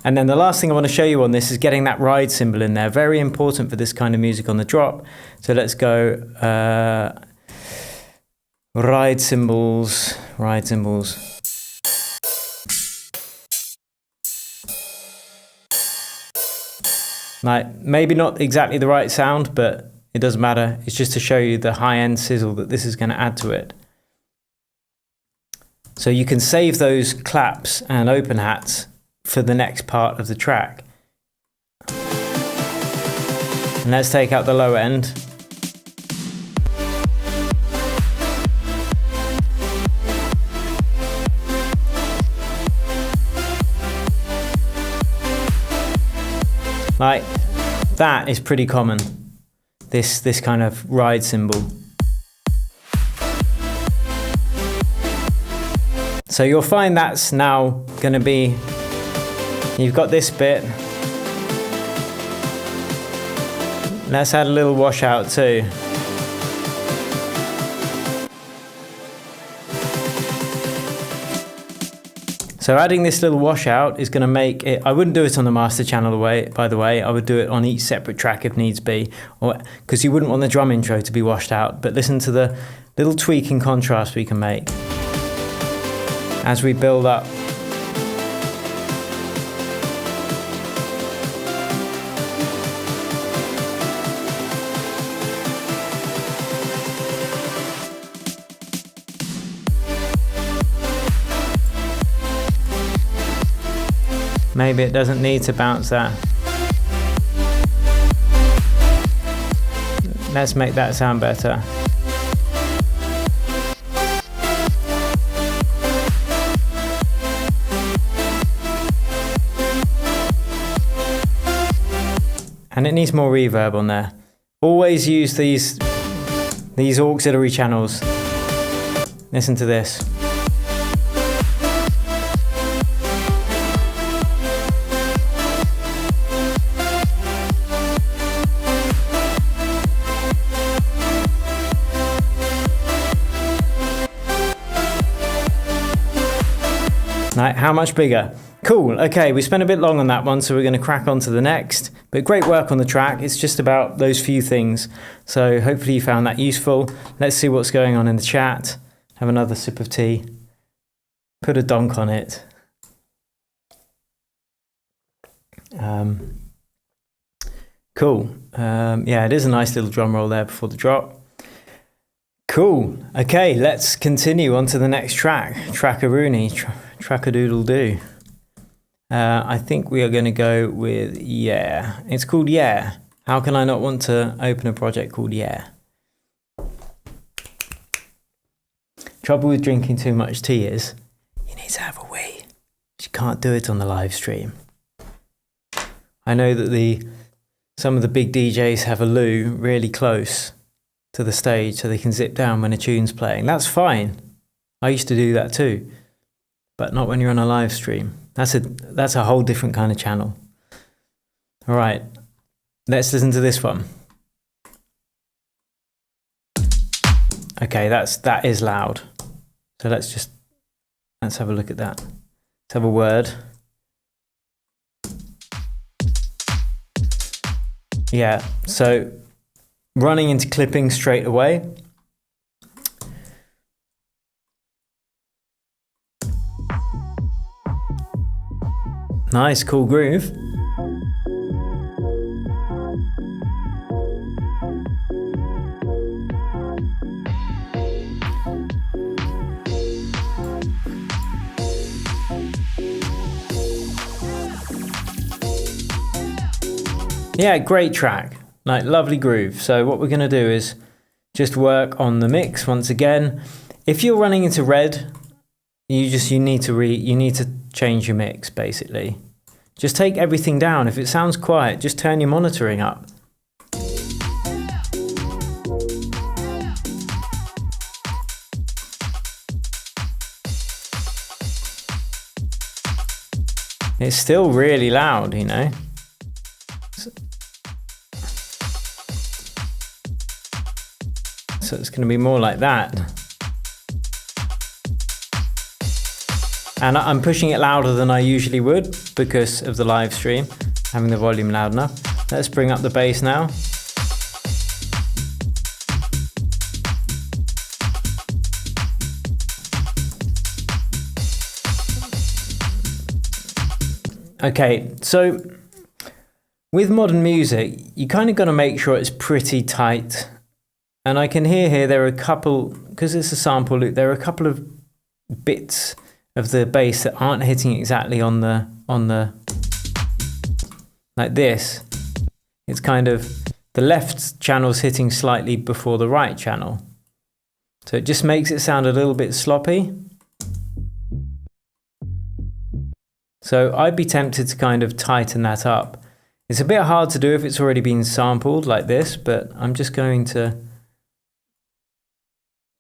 And then the last thing I want to show you on this is getting that ride cymbal in there. Very important for this kind of music on the drop. So let's go ride cymbals. Like, maybe not exactly the right sound, but it doesn't matter. It's just to show you the high-end sizzle that this is going to add to it. So you can save those claps and open hats for the next part of the track. And let's take out the low end. Like, that is pretty common, this kind of ride cymbal. So you'll find that's now going to be, you've got this bit. Let's add a little washout too. So adding this little washout is going to make it, I wouldn't do it on the master channel by the way, I would do it on each separate track if needs be, or because you wouldn't want the drum intro to be washed out. But listen to the little tweak in contrast we can make as we build up. Maybe it doesn't need to bounce that. Let's make that sound better. And it needs more reverb on there. Always use these auxiliary channels. Listen to this. Right, how much bigger? Cool, okay, we spent a bit long on that one, so we're going to crack on to the next. But great work on the track, it's just about those few things. So hopefully you found that useful. Let's see what's going on in the chat. Have another sip of tea. Put a donk on it. Cool, yeah, it is a nice little drum roll there before the drop. Cool, okay, let's continue on to the next track. Trackaroony, Trackadoodle-doo. I think we are going to go with Yeah. It's called Yeah. How can I not want to open a project called Yeah? Trouble with drinking too much tea is you need to have a wee. You can't do it on the live stream. I know that some of the big DJs have a loo really close to the stage so they can zip down when a tune's playing. That's fine. I used to do that too. But not when you're on a live stream. That's a whole different kind of channel. All right, let's listen to this one. Okay, that is loud. So let's have a look at that. Let's have a word. Yeah, so running into clipping straight away. Nice, cool groove. Yeah, great track, like lovely groove. So what we're gonna do is just work on the mix once again. If you're running into red, you need to change your mix basically. Just take everything down. If it sounds quiet, just turn your monitoring up. It's still really loud, you know. So it's going to be more like that. And I'm pushing it louder than I usually would because of the live stream, having the volume loud enough. Let's bring up the bass now. Okay, so with modern music, you kind of got to make sure it's pretty tight. And I can hear here there are a couple, because it's a sample loop, there are a couple of bits of the bass that aren't hitting exactly on the like this. It's kind of the left channel's hitting slightly before the right channel. So it just makes it sound a little bit sloppy. So I'd be tempted to kind of tighten that up. It's a bit hard to do if it's already been sampled like this, but I'm just going to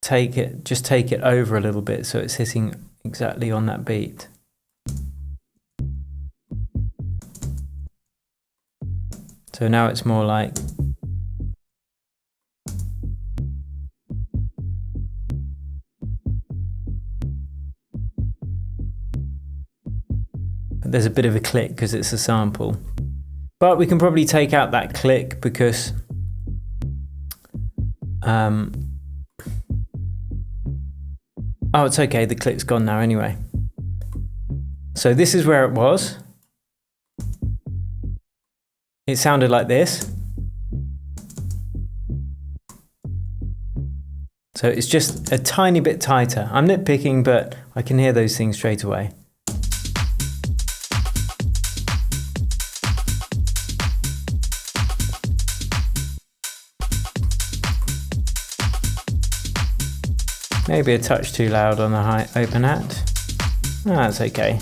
take it over a little bit so it's hitting exactly on that beat. So now it's more like there's a bit of a click because it's a sample. But we can probably take out that click because oh, it's okay, the click's gone now anyway. So this is where it was. It sounded like this. So it's just a tiny bit tighter. I'm nitpicking, but I can hear those things straight away. Maybe a touch too loud on the high open hat. That's okay.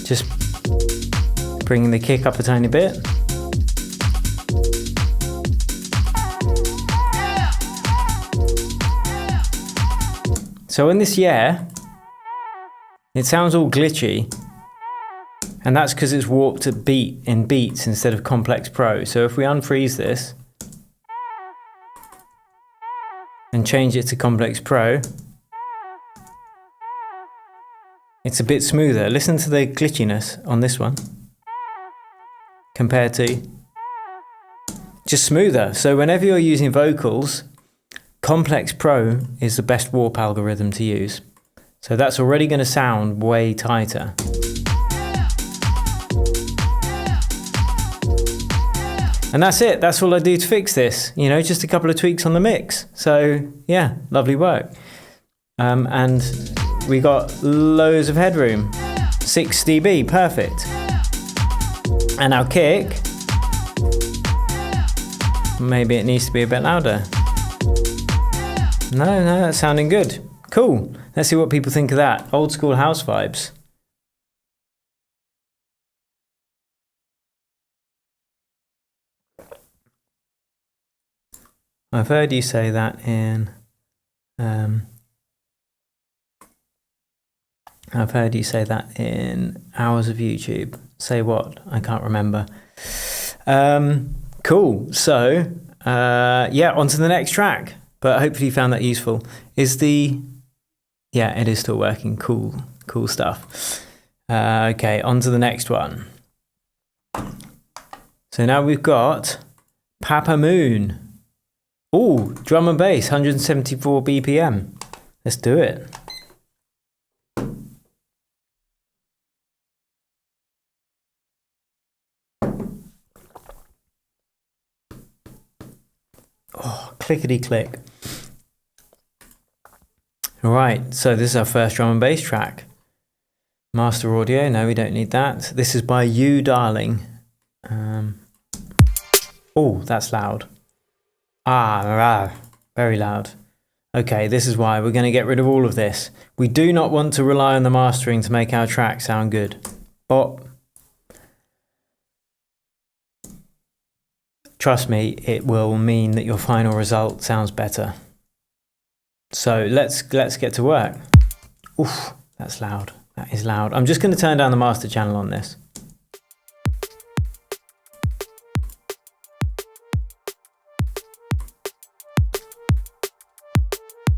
Just bringing the kick up a tiny bit. So in this yeah, it sounds all glitchy, and that's because it's warped to beats instead of Complex Pro. So if we unfreeze this and change it to Complex Pro, it's a bit smoother. Listen to the glitchiness on this one compared to just smoother. So whenever you're using vocals, Complex Pro is the best warp algorithm to use. So that's already going to sound way tighter. And that's it. That's all I do to fix this. You know, just a couple of tweaks on the mix. So yeah, lovely work. And we got loads of headroom. 6 dB, perfect. And our kick, maybe it needs to be a bit louder. No, that's sounding good. Cool. Let's see what people think of that. Old school house vibes. I've heard you say that in I've heard you say that in hours of YouTube. Say what? I can't remember. Cool. So, yeah, on to the next track. But hopefully you found that useful. Yeah, it is still working. Cool stuff. Okay, on to the next one. So now we've got Papa Moon. Oh, drum and bass, 174 BPM. Let's do it. Oh, clickety click. All right, so this is our first drum and bass track. Master audio, no, we don't need that. This is by You Darling. Oh, that's loud. Very loud. Okay, this is why we're going to get rid of all of this. We do not want to rely on the mastering to make our track sound good. But trust me, it will mean that your final result sounds better. So let's get to work. Oof, that's loud. That is loud. I'm just going to turn down the master channel on this.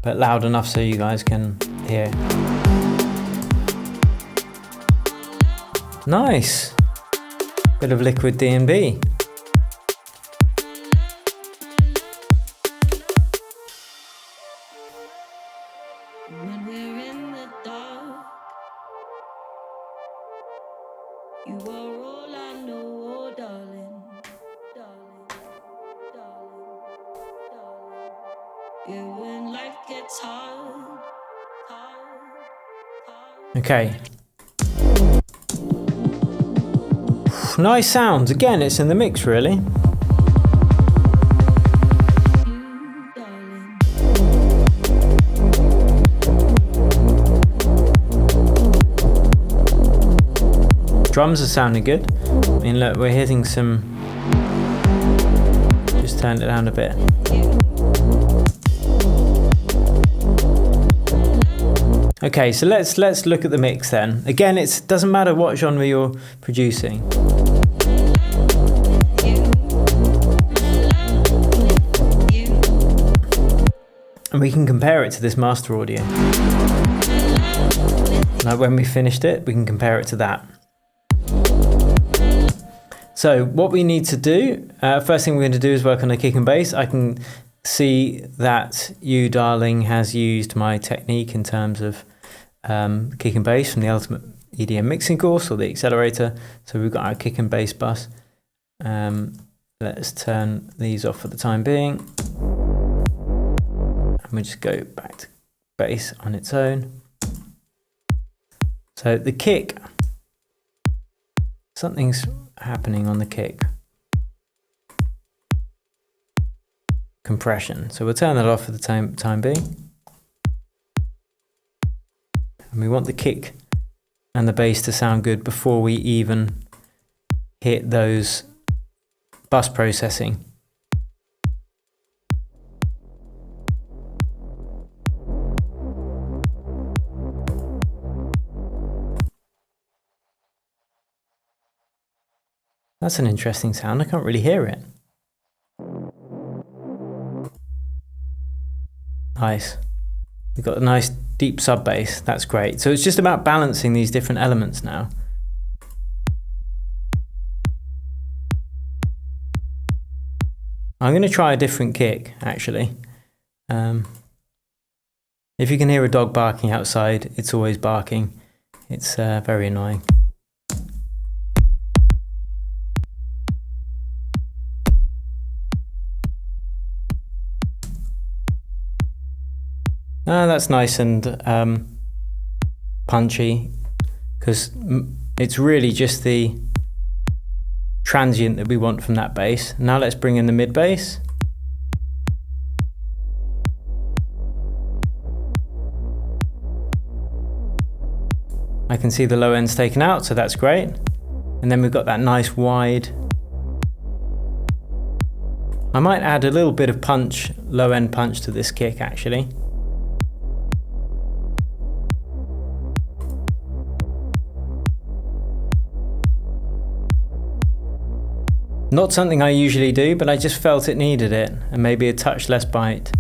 But loud enough so you guys can hear. Nice. Bit of liquid D&B.
When we're in the dark, you are all I know, oh darling, darling, darling, darling. Yeah, when life gets hard.
Okay. Nice sounds. Again, it's in the mix, really. Drums are sounding good. I mean, look, we're hitting some. Just turned it down a bit. Okay, so let's look at the mix then. Again, it doesn't matter what genre you're producing. And we can compare it to this master audio. Like when we finished it, we can compare it to that. So what we need to do, first thing we're going to do is work on the kick and bass. I can see that You Darling has used my technique in terms of kick and bass from the Ultimate EDM Mixing course or the Accelerator. So we've got our kick and bass bus. Let's turn these off for the time being. And we just go back to bass on its own. So the kick, something's happening on the kick. Compression. So we'll turn that off for the time being. And we want the kick and the bass to sound good before we even hit those bus processing. That's an interesting sound. I can't really hear it. Nice. We've got a nice deep sub bass. That's great. So it's just about balancing these different elements now. I'm going to try a different kick, actually. If you can hear a dog barking outside, it's always barking. It's very annoying. That's nice and punchy, because it's really just the transient that we want from that bass. Now let's bring in the mid bass. I can see the low end's taken out, so that's great. And then we've got that nice wide. I might add a little bit of punch, low end punch to this kick actually. Not something I usually do, but I just felt it needed it, and maybe a touch less bite.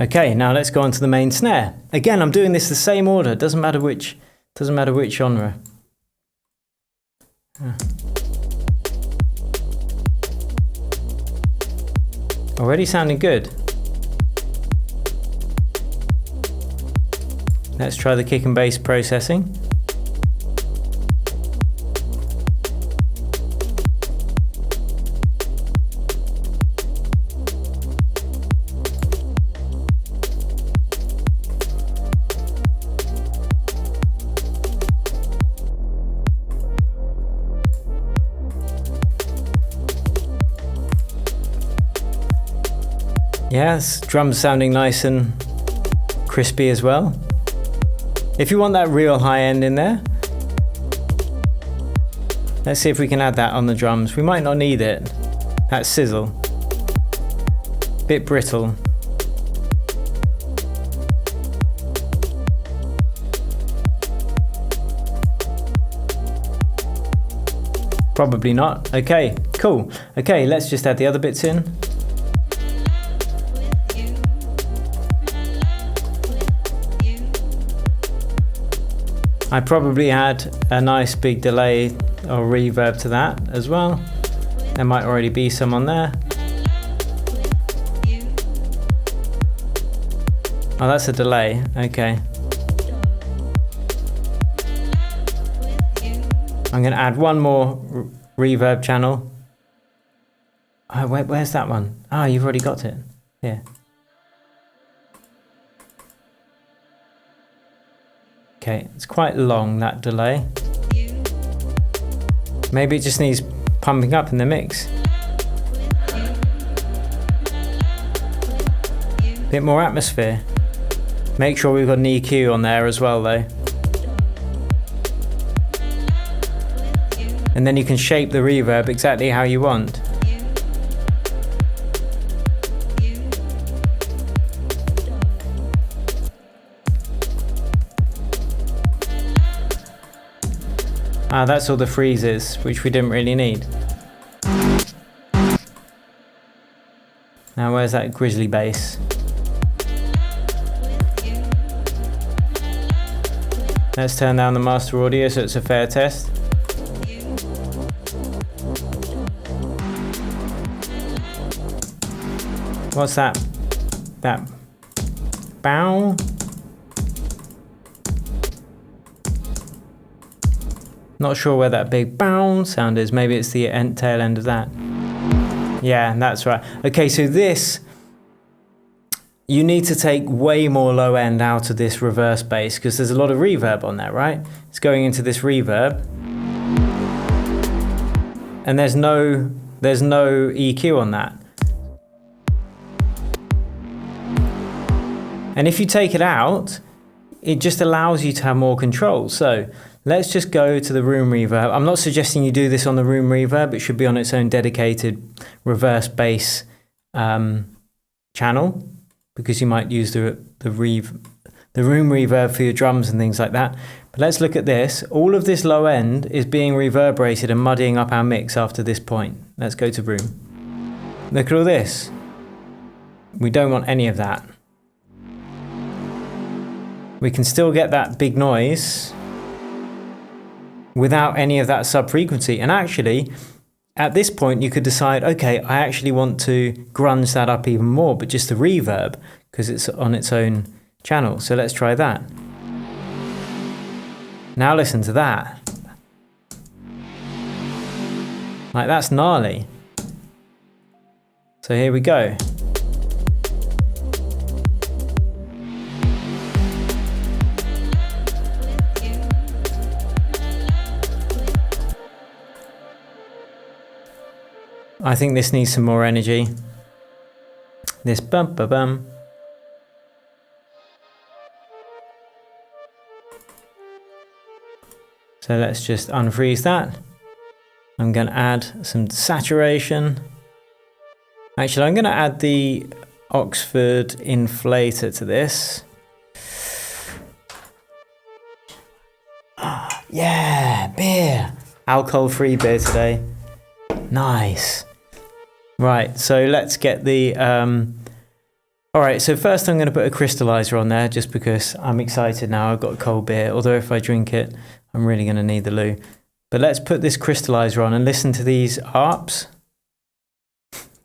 Okay, now let's go on to the main snare. Again, I'm doing this the same order. Doesn't matter which genre. Already sounding good. Let's try the kick and bass processing. Yes, drums sounding nice and crispy as well. If you want that real high end in there, let's see if we can add that on the drums. We might not need it. That sizzle. Bit brittle. Probably not. Okay, cool. Okay, let's just add the other bits in. I probably add a nice big delay or reverb to that as well. There might already be some on there. Oh, that's a delay. Okay. I'm going to add one more reverb channel. Oh, where's that one? Oh, you've already got it. Here. Okay, it's quite long, that delay. Maybe it just needs pumping up in the mix. Bit more atmosphere. Make sure we've got an EQ on there as well though. And then you can shape the reverb exactly how you want. Ah, that's all the freezes, which we didn't really need. Now where's that grizzly bass? Let's turn down the master audio so it's a fair test. What's that? That bow? Not sure where that big bow sound is. Maybe it's the tail end of that. Yeah, that's right. Okay, so this, you need to take way more low end out of this reverse bass because there's a lot of reverb on there, right? It's going into this reverb. And there's no EQ on that. And if you take it out, it just allows you to have more control. So let's just go to the room reverb. I'm not suggesting you do this on the room reverb. It should be on its own dedicated reverse bass channel because you might use the room reverb for your drums and things like that. But let's look at this. All of this low end is being reverberated and muddying up our mix after this point. Let's go to room. Look at all this. We don't want any of that. We can still get that big noise without any of that sub-frequency. And actually, at this point, you could decide, okay, I actually want to grunge that up even more, but just the reverb, because it's on its own channel. So let's try that. Now listen to that. Like, that's gnarly. So here we go. I think this needs some more energy. This bum ba bum. So let's just unfreeze that. I'm going to add some saturation. Actually, I'm going to add the Oxford inflator to this. Yeah, beer. Alcohol-free beer today. Nice. Right, so let's get the... All right, so first I'm going to put a crystallizer on there just because I'm excited now. I've got a cold beer, although if I drink it, I'm really going to need the loo. But let's put this crystallizer on and listen to these ARPs.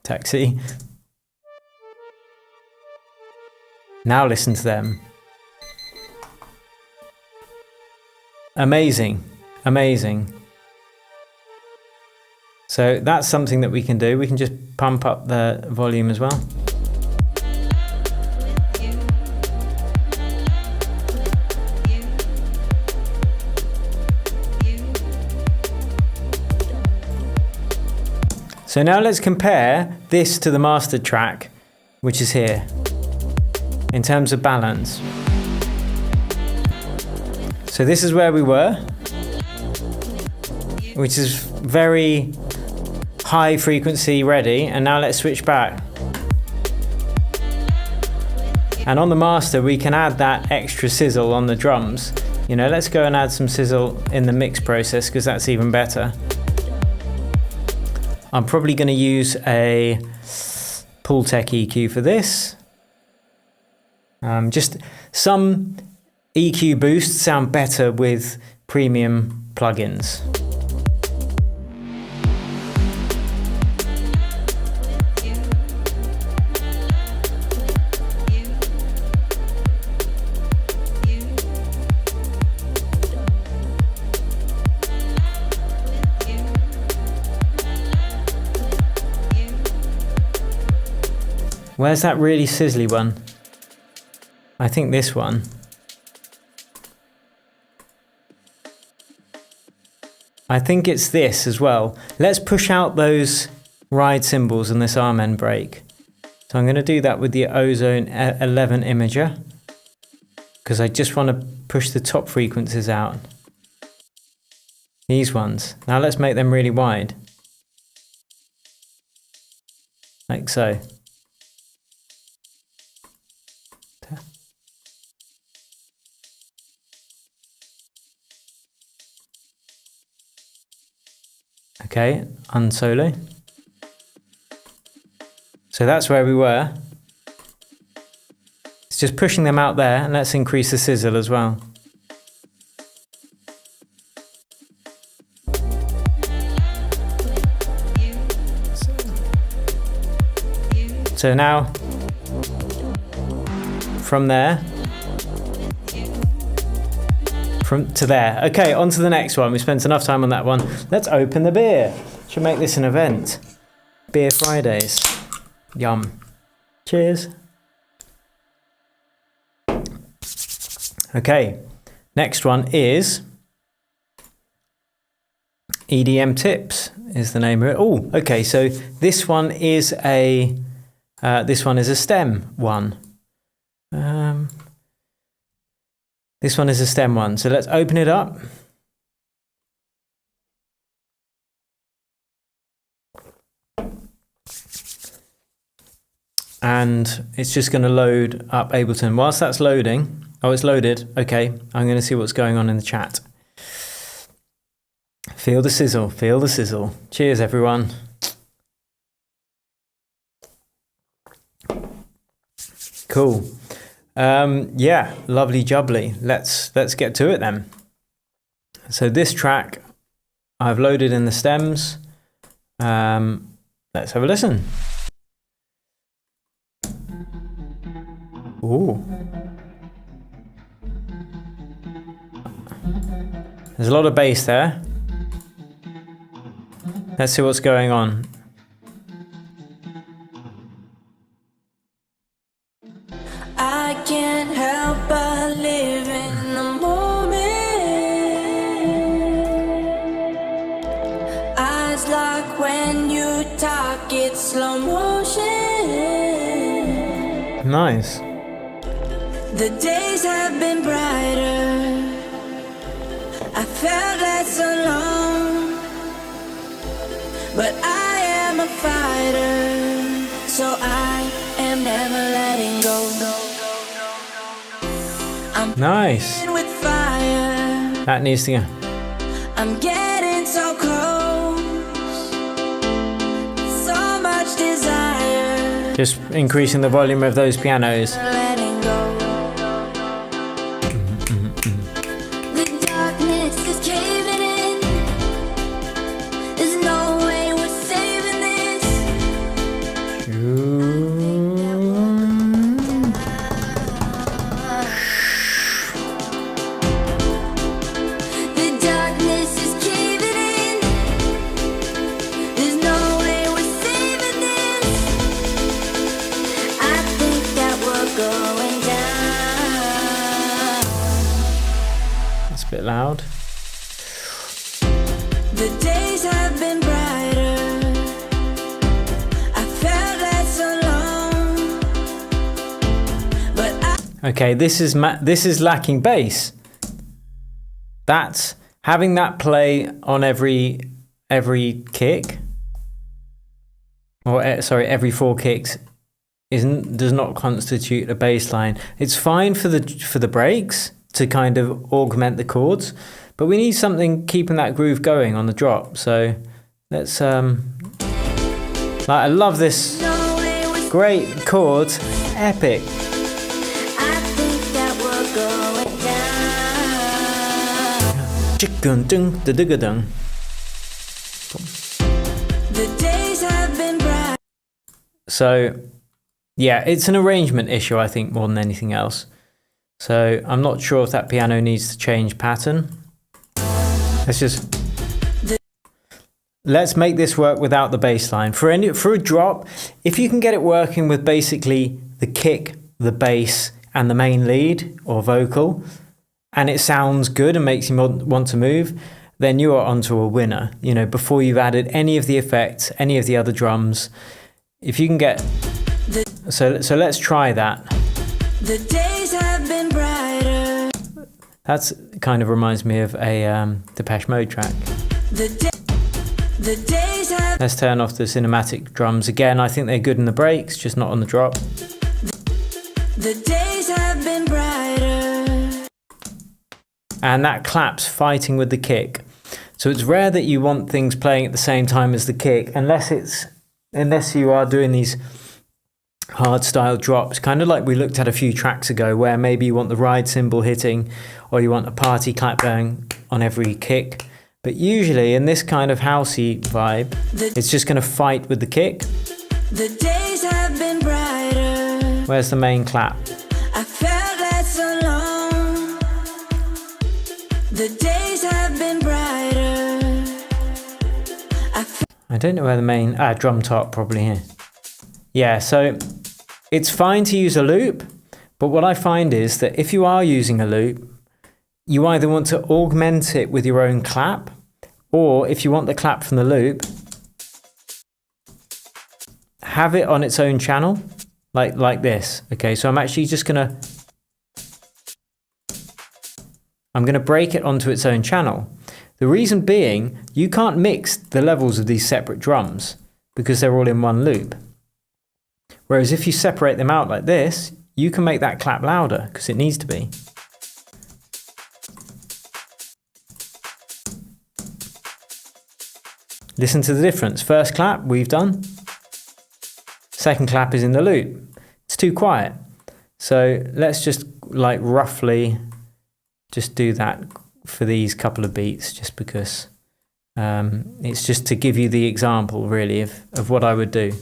Taxi. Now listen to them. Amazing, amazing. So that's something that we can do. We can just pump up the volume as well. So now let's compare this to the mastered track, which is here, in terms of balance. So this is where we were, which is very high frequency ready, and now let's switch back. And on the master we can add that extra sizzle on the drums. You know, let's go and add some sizzle in the mix process because that's even better. I'm probably going to use a Pultec EQ for this. Just some EQ boosts sound better with premium plugins. Where's that really sizzly one? I think this one. I think it's this as well. Let's push out those ride cymbals and this arm end break. So I'm going to do that with the Ozone 11 imager because I just want to push the top frequencies out. These ones. Now let's make them really wide. Like so. Okay, unsolo. So that's where we were. It's just pushing them out there, and let's increase the sizzle as well. So now, from there, to there. Okay, on to the next one. We spent enough time on that one. Let's open the beer. Should make this an event. Beer Fridays. Yum. Cheers. Okay, next one is EDM Tips is the name of it. Oh, okay, so this one is a stem one. This one is a stem one. So let's open it up. And it's just going to load up Ableton. Whilst that's loading, oh, it's loaded. Okay, I'm going to see what's going on in the chat. Feel the sizzle, feel the sizzle. Cheers, everyone. Cool. Yeah, lovely jubbly. Let's get to it then. So this track I've loaded in the stems. Let's have a listen. Ooh. There's a lot of bass there. Let's see what's going on.
I can't help but live in the moment. Eyes lock when you talk, it's slow motion.
Nice.
The days have been brighter. I felt less alone. But I am a fighter. so I am never letting go. I'm
Nice.
with fire.
That needs to go.
I'm getting so close. So much desire.
Just increasing the volume of those pianos.
Letting go. The darkness is caving in. There's no way we're saving this. The darkness is caving in. There's no way we're saving this. I think that we're going down.
It's a bit loud.
The days have been brighter. I felt less alone. But
Okay, this is lacking bass. That's having that play on every kick, or every 4 kicks, does not constitute a bass line. It's fine for the breaks to kind of augment the chords, but we need something keeping that groove going on the drop. So let's I love this.
no way was.
Great chords, epic.
I think that we're going down.
Chicken-dung-da-digga-dung.
The days have been bright.
So, yeah, it's an arrangement issue, I think, more than anything else. So I'm not sure if that piano needs to change pattern. Let's make this work without the bass line. For a drop, if you can get it working with basically the kick, the bass, and the main lead or vocal, and it sounds good and makes you want to move, then you are onto a winner. You know, before you've added any of the effects, any of the other drums, if you can get. So let's try that.
The days have been brighter.
That's kind of reminds me of a Depeche Mode track.
The days have.
Let's turn off the cinematic drums again. I think they're good in the breaks, just not on the drop.
The days have been brighter.
And that clap's fighting with the kick. So it's rare that you want things playing at the same time as the kick, unless you are doing these hard style drops, kind of like we looked at a few tracks ago, where maybe you want the ride cymbal hitting, or you want a party clap going on every kick. But usually in this kind of housey vibe, it's just going to fight with the kick.
The days have been brighter.
Where's the main clap?
I felt less alone. The days have been brighter.
I don't know where the main drum top, probably here. Yeah, so it's fine to use a loop, but what I find is that if you are using a loop, you either want to augment it with your own clap, or if you want the clap from the loop, have it on its own channel, like this. Okay, so I'm actually just gonna break it onto its own channel. The reason being, you can't mix the levels of these separate drums because they're all in one loop. Whereas if you separate them out like this, you can make that clap louder because it needs to be. Listen to the difference. First clap we've done. Second clap is in the loop. It's too quiet. So let's just like roughly just do that for these couple of beats, just because it's just to give you the example really of what I would do.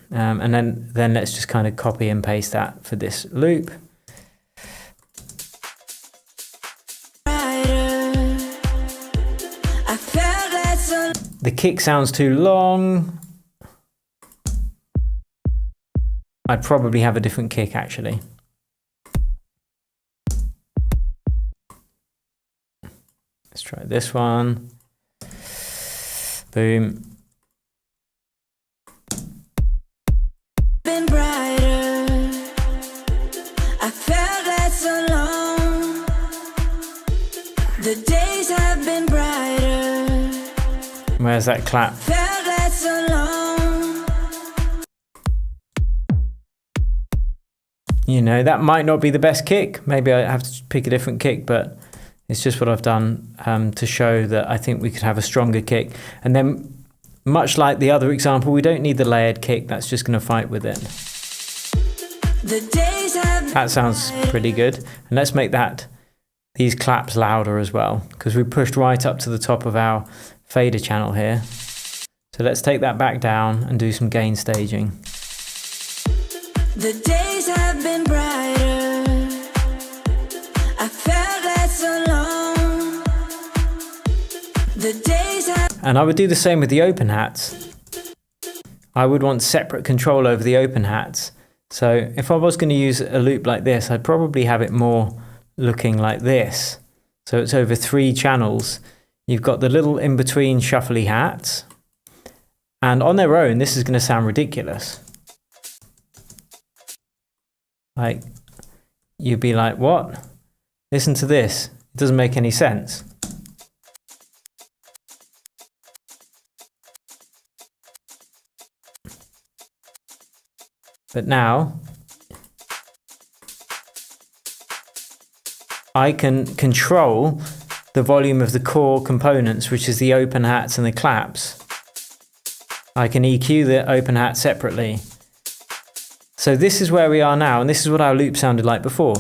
And then let's just kind of copy and paste that for this loop. The kick sounds too long. I'd probably have a different kick actually. Let's try this one. Boom.
Been brighter. I felt less alone. The days have been brighter.
Where's that clap?
Felt less alone.
You know, that might not be the best kick. Maybe I have to pick a different kick, but it's just what I've done to show that I think we could have a stronger kick. And then, much like the other example, we don't need the layered kick. That's just going to fight with it. That sounds pretty good. And let's make these claps louder as well, because we pushed right up to the top of our fader channel here. So let's take that back down and do some gain staging.
The days have been brighter. I felt that so long. The days have...
And I would do the same with the open hats. I would want separate control over the open hats. So if I was going to use a loop like this, I'd probably have it more looking like this. So it's over 3 channels. You've got the little in-between shuffly hats. And on their own, this is going to sound ridiculous. Like, you'd be like, what? Listen to this. It doesn't make any sense. But now, I can control the volume of the core components, which is the open hats and the claps. I can EQ the open hat separately. So this is where we are now, and this is what our loop sounded like before.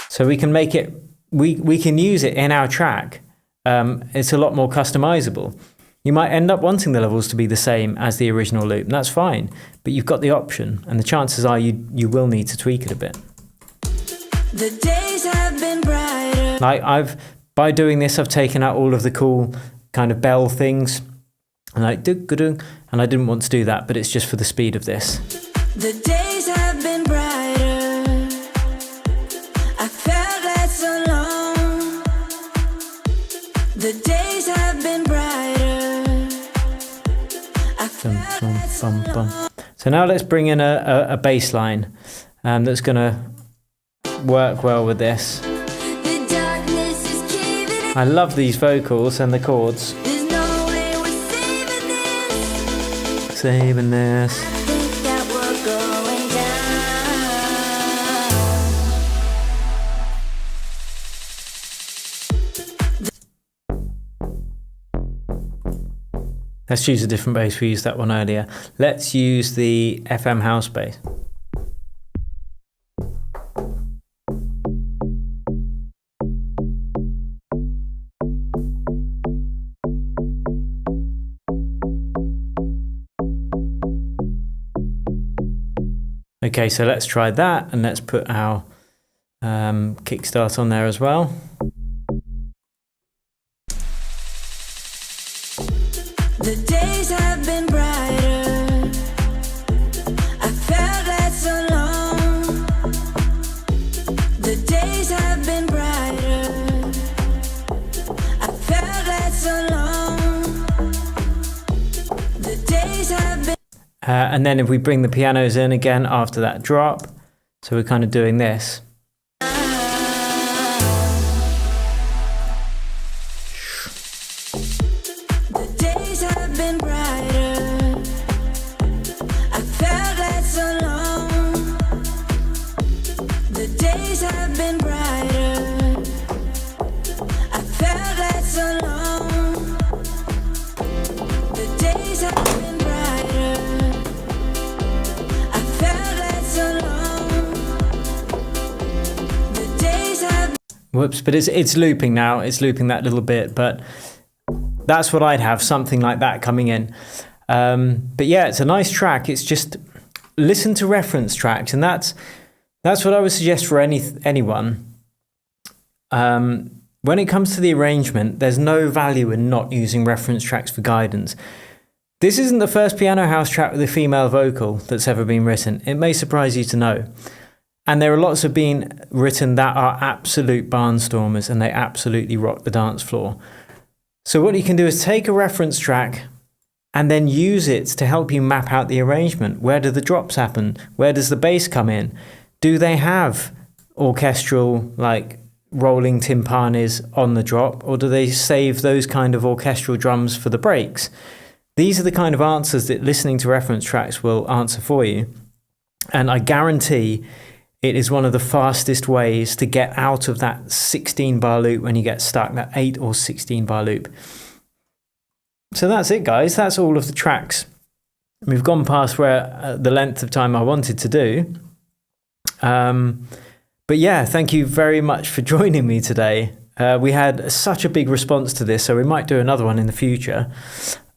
So we can make it, we can use it in our track. It's a lot more customizable. You might end up wanting the levels to be the same as the original loop, and that's fine, but you've got the option, and the chances are you will need to tweak it a bit.
The days have been brighter.
Like by doing this, I've taken out all of the cool kind of bell things, and like and I didn't want to do that, but it's just for the speed of this.
The days have been brighter. I felt that so long. The days have been brighter. I felt that so long.
So now let's bring in a bass line that's going to work well with this.
The darkness is caving in.
I love these vocals and the chords.
There's no way we're saving this.
Saving this.
I think that we're going down.
Let's use a different bass. We used that one earlier. Let's use the FM house bass. Okay, so let's try that, and let's put our kickstart on there as well.
The days have been brighter. I felt that so long. The days have been brighter. I felt that so long. The days have been.
And then if we bring the pianos in again after that drop, so we're kind of doing this.
The days have been brighter. I felt that so long. The days have been brighter. I felt that so long. The days have been brighter. I felt that so long. The days have.
Whoops, but it's looping now. It's looping that little bit, but that's what I'd have, something like that coming in. But yeah, it's a nice track. It's just listen to reference tracks, and that's what I would suggest for anyone. When it comes to the arrangement, there's no value in not using reference tracks for guidance. This isn't the first piano house track with a female vocal that's ever been written. It may surprise you to know. And there are lots of being written that are absolute barnstormers, and they absolutely rock the dance floor. So what you can do is take a reference track and then use it to help you map out the arrangement. Where do the drops happen? Where does the bass come in? Do they have orchestral, like rolling timpanis on the drop, or do they save those kind of orchestral drums for the breaks? these are the kind of answers that listening to reference tracks will answer for you. And I guarantee it is one of the fastest ways to get out of that 16 bar loop when you get stuck, that 8 or 16 bar loop. So that's it, guys. That's all of the tracks. We've gone past where the length of time I wanted to do. But yeah, thank you very much for joining me today. We had such a big response to this, so we might do another one in the future.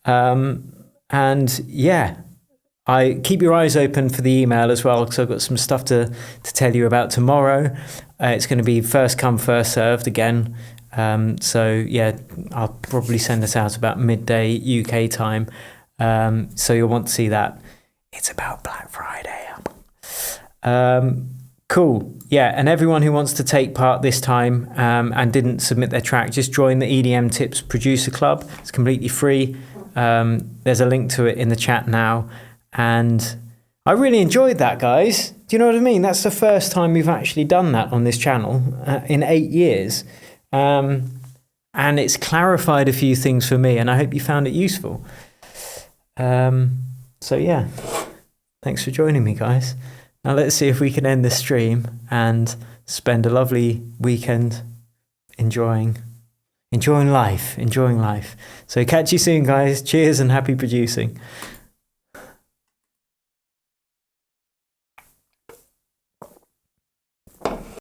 And yeah, I keep your eyes open for the email as well, because I've got some stuff to tell you about tomorrow. It's going to be first come, first served again. So yeah, I'll probably send this out about midday UK time. So you'll want to see that. It's about Black Friday. Cool. Yeah, and everyone who wants to take part this time and didn't submit their track, just join the EDM Tips Producer Club. It's completely free. There's a link to it in the chat now. And I really enjoyed that, guys. Do you know what I mean? That's the first time we've actually done that on this channel in 8 years. And it's clarified a few things for me, and I hope you found it useful. So yeah, thanks for joining me, guys. Now let's see if we can end this stream and spend a lovely weekend enjoying life. So catch you soon, guys. Cheers and happy producing.